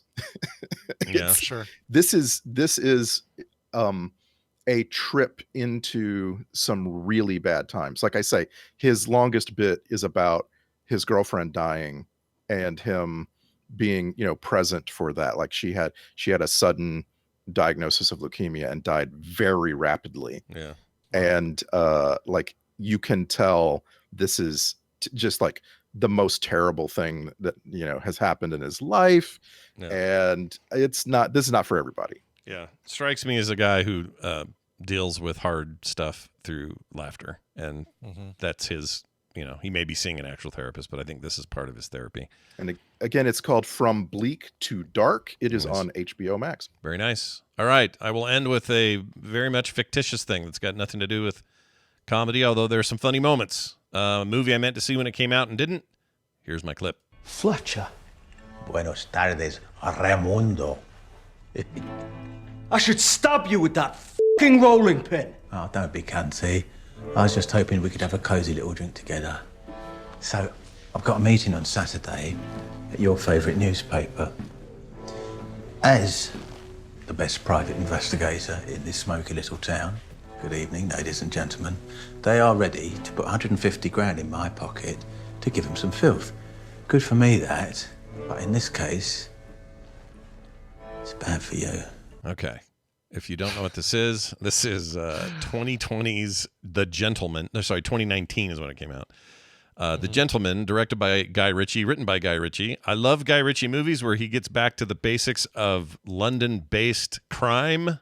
Yeah, sure. This is a trip into some really bad times. Like I say, his longest bit is about his girlfriend dying and him being, present for that. Like, she had a sudden diagnosis of leukemia and died very rapidly. Yeah. And like, you can tell this is just like the most terrible thing that has happened in his life. And this is not for everybody. Yeah, strikes me as a guy who deals with hard stuff through laughter, and that's his. He may be seeing an actual therapist, but I think this is part of his therapy. And again, it's called From Bleak to Dark. It is on HBO Max. Very nice. All right, I will end with a very much fictitious thing that's got nothing to do with comedy, although there are some funny moments. A movie I meant to see when it came out and didn't. Here's my clip. Fletcher. Buenos tardes, Raimundo. I should stab you with that f***ing rolling pin. Oh, don't be cunty. I was just hoping we could have a cosy little drink together. So, I've got a meeting on Saturday at your favourite newspaper. As the best private investigator in this smoky little town. Good evening, ladies and gentlemen. They are ready to put 150 grand in my pocket to give them some filth. Good for me, that. But in this case, it's bad for you. Okay. If you don't know what this is 2020's The Gentleman. No, sorry, 2019 is when it came out. The Gentleman, directed by Guy Ritchie, written by Guy Ritchie. I love Guy Ritchie movies where he gets back to the basics of London-based crime,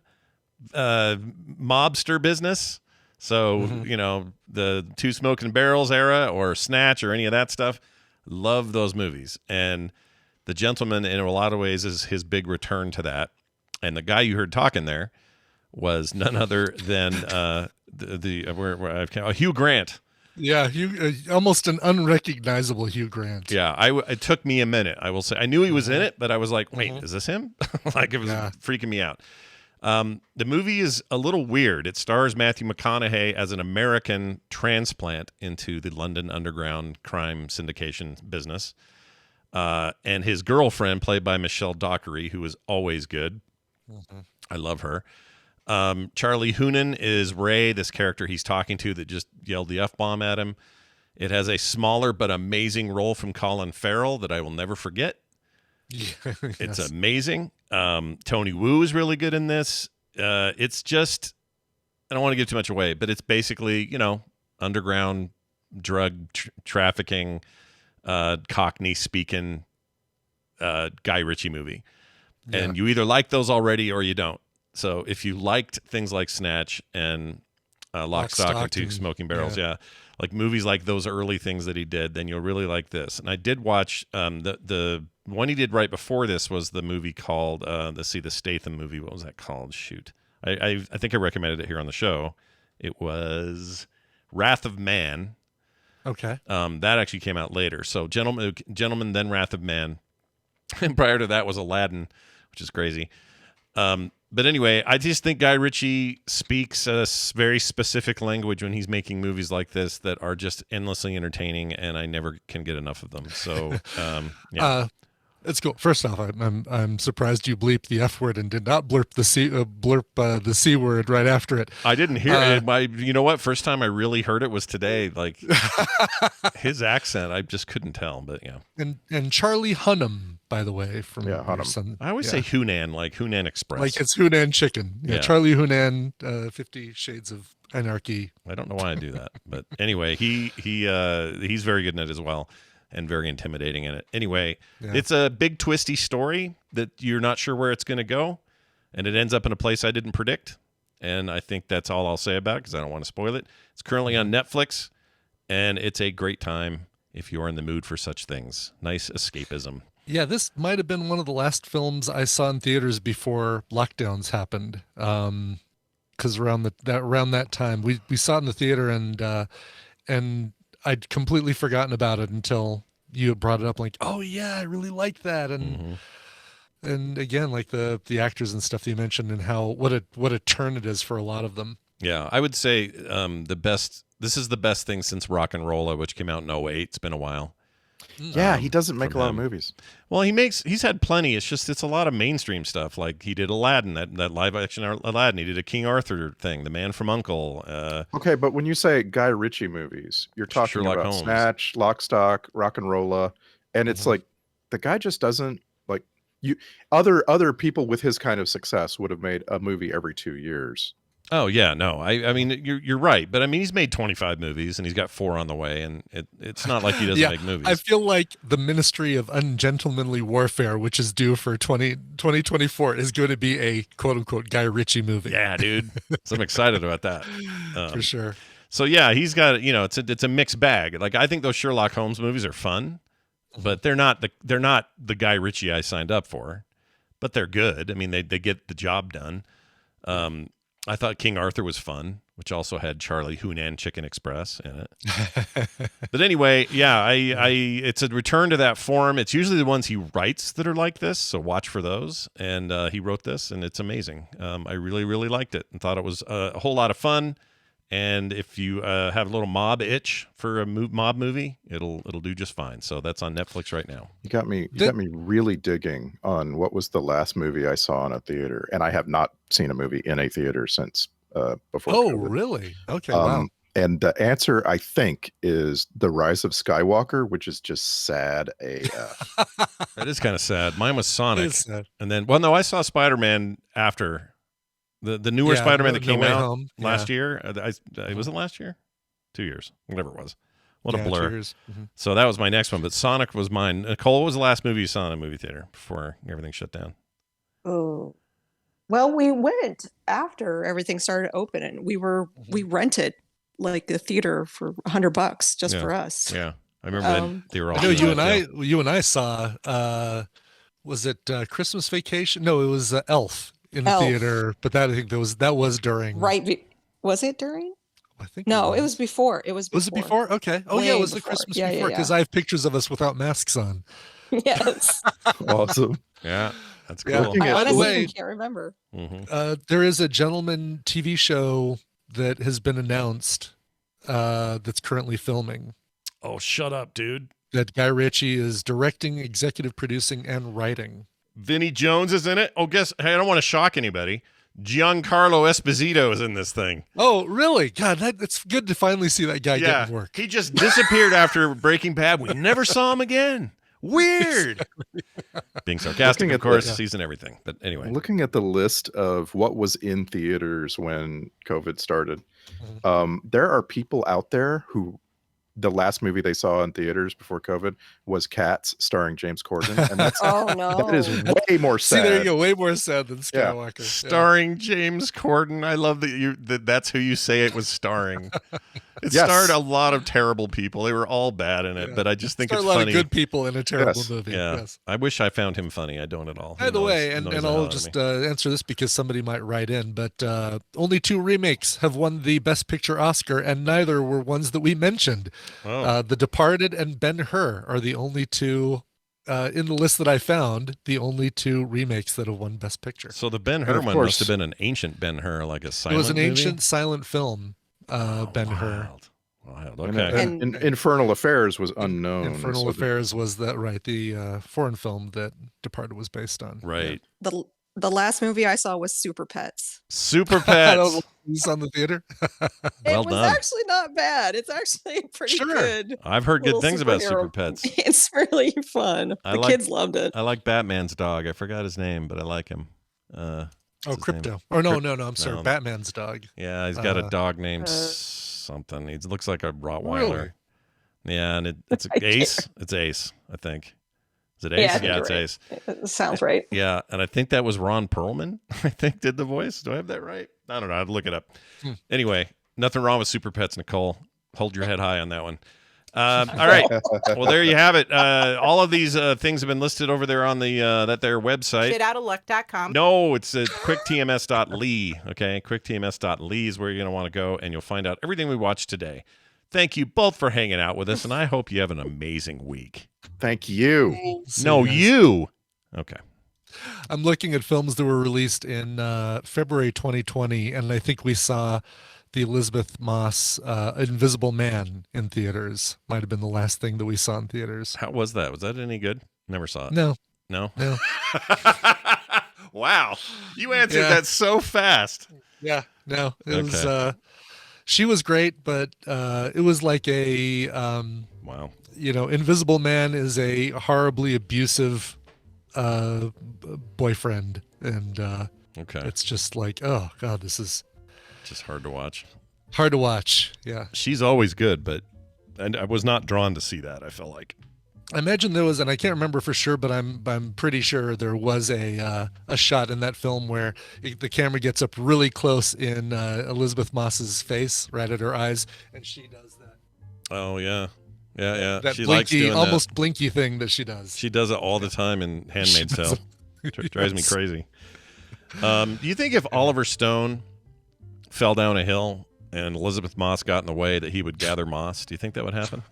mobster business. So, the Two Smoking Barrels era or Snatch or any of that stuff. Love those movies. And The Gentleman, in a lot of ways, is his big return to that. And the guy you heard talking there was none other than Hugh Grant. Yeah, almost an unrecognizable Hugh Grant. Yeah, it took me a minute, I will say. I knew he was in it, but I was like, wait, is this him? Like, it was freaking me out. The movie is a little weird. It stars Matthew McConaughey as an American transplant into the London underground crime syndication business. And his girlfriend, played by Michelle Dockery, who is always good. I love her. Charlie Hunnam is Ray, this character he's talking to that just yelled the F-bomb at him. It has a smaller but amazing role from Colin Farrell that I will never forget. Yeah, It's amazing. Tony Wu is really good in this. It's just, I don't want to give too much away, but it's basically, underground drug trafficking, Cockney speaking Guy Ritchie movie. Yeah. And you either like those already or you don't. So if you liked things like Snatch and Lock, Stock, and Two Smoking Barrels, like movies like those early things that he did, then you'll really like this. And I did watch the one he did right before this was the movie called the Statham movie. What was that called? Shoot, I think I recommended it here on the show. It was Wrath of Man. Okay. That actually came out later. So Gentleman, then Wrath of Man, and prior to that was Aladdin, which is crazy. But anyway, I just think Guy Ritchie speaks a very specific language when he's making movies like this that are just endlessly entertaining, and I never can get enough of them. So, it's cool. First off, I'm surprised you bleeped the F word and did not blurp the C word right after it. I didn't hear it. You know what? First time I really heard it was today. Like his accent, I just couldn't tell. But yeah. And Charlie Hunnam, by the way, from Hunnam. I always say Hunan, like Hunan Express, like it's Hunan chicken. Yeah. Charlie Hunan, 50 Shades of Anarchy. I don't know why I do that, but anyway, he's very good in it as well. And very intimidating in it. Anyway, It's a big twisty story that you're not sure where it's going to go, and it ends up in a place I didn't predict. And I think that's all I'll say about it because I don't want to spoil it. It's currently on Netflix, and it's a great time if you're in the mood for such things. Nice escapism. Yeah, this might have been one of the last films I saw in theaters before lockdowns happened. Because around that time, we saw it in the theater, and I'd completely forgotten about it until you brought it up. Like, oh yeah, I really like that, and again, like the actors and stuff that you mentioned, and what a turn it is for a lot of them. Yeah, I would say This is the best thing since Rock and Rolla, which came out in 2008. It's been a while. Yeah, he doesn't make a lot of movies. Well, he's had plenty. It's a lot of mainstream stuff. Like he did Aladdin, that live action Aladdin. He did a King Arthur thing, The Man from U.N.C.L.E. Okay, but when you say Guy Ritchie movies, you're talking Sherlock about Holmes. Snatch, Lock, Stock, Rock and Rolla, and it's like the guy just doesn't like you. Other people with his kind of success would have made a movie every 2 years. Oh yeah, no, I mean you're right, but I mean he's made 25 movies and he's got 4 on the way, and it's not like he doesn't make movies. I feel like the Ministry of Ungentlemanly Warfare, which is due for 2024, is going to be a quote unquote Guy Ritchie movie. Yeah, dude, so I'm excited about that for sure. So yeah, he's got it's a mixed bag. Like I think those Sherlock Holmes movies are fun, but they're not the Guy Ritchie I signed up for, but they're good. I mean they get the job done. I thought King Arthur was fun, which also had Charlie Hunan Chicken Express in it. But anyway, yeah, it's a return to that form. It's usually the ones he writes that are like this, so watch for those. And he wrote this, and it's amazing. I really, really liked it and thought it was a whole lot of fun. And if you have a little mob itch for a mob movie, it'll do just fine. So that's on Netflix right now. You got me really digging on what was the last movie I saw in a theater, and I have not seen a movie in a theater since before. Oh, COVID. really? Okay, wow. And the answer, I think, is The Rise of Skywalker, which is just sad AF. That is kind of sad. Mine was Sonic, and then I saw Spider-Man after. The newer Spider-Man that came out last year. Was it last year? 2 years, whatever it was. What a blur. 2 years. Mm-hmm. So that was my next one, but Sonic was mine. Nicole, what was the last movie you saw in a movie theater before everything shut down? Oh, well, we went after everything started opening. We rented like the theater for $100 just for us. Yeah, I remember they were all. I know you and I saw. Was it Christmas Vacation? No, it was Elf. In the theater, but I think that was during. Was it during? I think no, it was before. It was it before? Okay. Oh yeah, it was the Christmas before because I have pictures of us without masks on. Yes. Awesome. Yeah, that's cool. I honestly can't remember. There is a gentleman TV show that has been announced that's currently filming. Oh, shut up, dude. That Guy Ritchie is directing, executive producing, and writing. Vinnie Jones is in it. Oh, hey, I don't want to shock anybody. Giancarlo Esposito is in this thing. Oh, really? God, it's good to finally see that guy getting work. He just disappeared after Breaking Bad. We never saw him again. Weird. Being sarcastic, of course, he's in everything. But anyway. Looking at the list of what was in theaters when COVID started, there are people out there who the last movie they saw in theaters before COVID was Cats, starring James Corden, and that's that is way more sad. See, there you go, way more sad than Skywalker. Starring James Corden. I love that's who you say it was starring. It starred a lot of terrible people. They were all bad in it, but I just think it's funny. A lot of good people in a terrible movie. Yeah, yes. I wish I found him funny. I don't at all. By the way, and I'll just answer this because somebody might write in, but only 2 remakes have won the Best Picture Oscar, and neither were ones that we mentioned. Oh. The Departed and Ben-Hur are the only 2 in the list that I found. The only 2 remakes that have won Best Picture. So the Ben-Hur one must have been an ancient Ben-Hur, like a silent. It was an movie? ancient silent film. Ben-Hur. Wild. Okay. And Infernal Affairs was unknown. Infernal Affairs was the foreign film that Departed was based on. Right. The last movie I saw was Super Pets. Super Pets. It's on the theater. Well it was done. actually not bad. It's actually pretty good. I've heard good things about Super Pets. It's really fun. The kids loved it. I like Batman's dog. I forgot his name, but I like him. Crypto. Or no, I'm sorry. Batman's dog. Yeah, he's got a dog named something. He looks like a Rottweiler. Really? Yeah, and it's Ace. It's Ace, I think. Is it Ace? Yeah, it's Ace. It sounds right. Yeah, and I think that was Ron Perlman, I think, did the voice. Do I have that right? I don't know. I'd look it up. Anyway, nothing wrong with Super Pets, Nicole. Hold your head high on that one. All right. Well, there you have it. All of these things have been listed over there on the their website. Shitoutofluck.com. No, it's quicktms.ly. Okay, quicktms.ly is where you're going to want to go, and you'll find out everything we watched today. Thank you both for hanging out with us, and I hope you have an amazing week. Thank you. You. Okay. I'm looking at films that were released in February 2020, and I think we saw the Elizabeth Moss Invisible Man in theaters. Might have been the last thing that we saw in theaters. How was that? Was that any good? Never saw it. No. Wow. You answered that so fast. Yeah. No. It was she was great, but it was like a wow. Invisible Man is a horribly abusive boyfriend, and it's just like, oh God, this is just hard to watch. Hard to watch, yeah. She's always good, but I was not drawn to see that. I felt like. I imagine there was, and I can't remember for sure, but I'm pretty sure there was a shot in that film where the camera gets up really close in Elizabeth Moss's face, right at her eyes, and she does that. Oh yeah. Yeah. That she blinky, likes doing almost blinky thing that she does. She does it all the time in Handmaid's Tale. Drives me crazy. Do you think if Oliver Stone fell down a hill and Elizabeth Moss got in the way that he would gather moss? Do you think that would happen?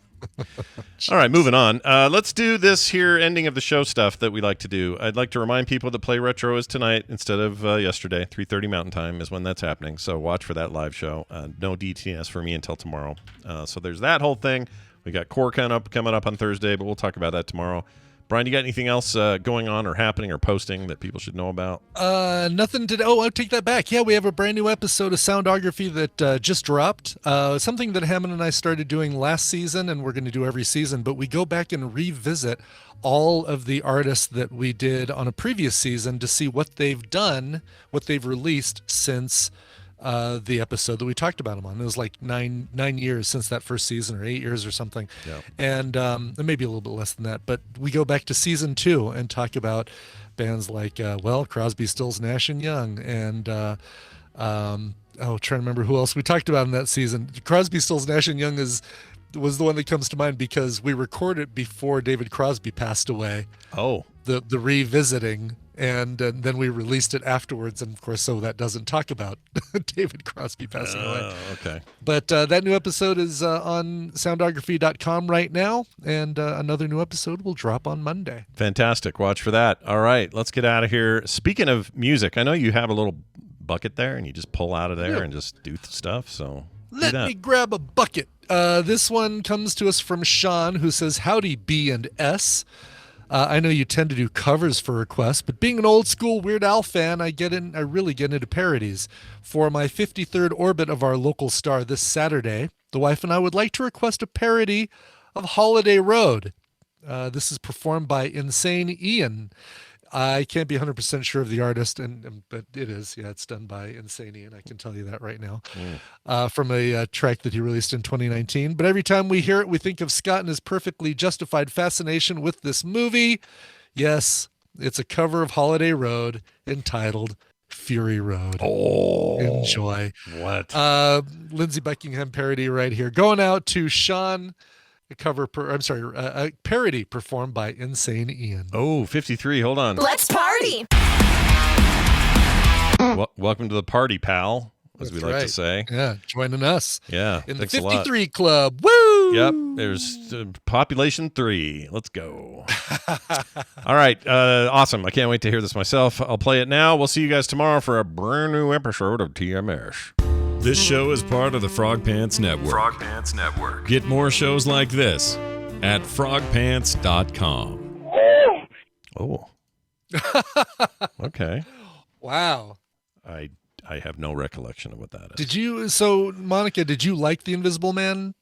All right, moving on. Let's do this here ending of the show stuff that we like to do. I'd like to remind people that Play Retro is tonight instead of yesterday. 3:30 Mountain Time is when that's happening, so watch for that live show. No DTS for me until tomorrow. So there's that whole thing. We got Core coming up on Thursday, but we'll talk about that tomorrow. Brian, you got anything else going on or happening or posting that people should know about? Nothing to. Oh, I'll take that back. Yeah, we have a brand new episode of Soundography that just dropped. Something that Hammond and I started doing last season, and we're going to do every season. But we go back and revisit all of the artists that we did on a previous season to see what they've done, what they've released since the episode that we talked about them on. It was like nine years since that first season, or 8 years or something. Yeah. And maybe a little bit less than that. But we go back to season 2 and talk about bands like, Crosby, Stills, Nash and Young. And, trying to remember who else we talked about in that season. Crosby, Stills, Nash and Young was the one that comes to mind because we recorded before David Crosby passed away. Oh. The revisiting. And then we released it afterwards, and of course, so that doesn't talk about David Crosby passing away. Okay. But that new episode is on soundography.com right now, and another new episode will drop on Monday. Fantastic. Watch for that. All right, let's get out of here. Speaking of music, I know you have a little bucket there, and you just pull out of there and just do stuff, so Let me grab a bucket. This one comes to us from Sean, who says, "Howdy, B and S. I know you tend to do covers for requests, but being an old school Weird Al fan, I really get into parodies. For my 53rd orbit of our local star this Saturday, the wife and I would like to request a parody of Holiday Road. This is performed by Insane Ian. I can't be 100% sure of the artist, but it is. Yeah, it's done by Insane Ian. I can tell you that right now. From a track that he released in 2019. But every time we hear it, we think of Scott and his perfectly justified fascination with this movie. Yes, it's a cover of Holiday Road entitled Fury Road. Oh, enjoy. What? Lindsey Buckingham parody right here. Going out to Sean. A parody performed by Insane Ian. Oh, 53. Hold on. Let's party. Welcome to the party, pal, as we like right. to say. Yeah, joining us. Yeah, in the thanks a lot. 53 Club. Woo! Yep, there's population 3. Let's go. All right, awesome. I can't wait to hear this myself. I'll play it now. We'll see you guys tomorrow for a brand new episode of TMS. This show is part of the Frog Pants Network. Frog Pants Network. Get more shows like this at frogpants.com. Oh. Okay. Wow. I have no recollection of what that is. So Monica, did you like the Invisible Man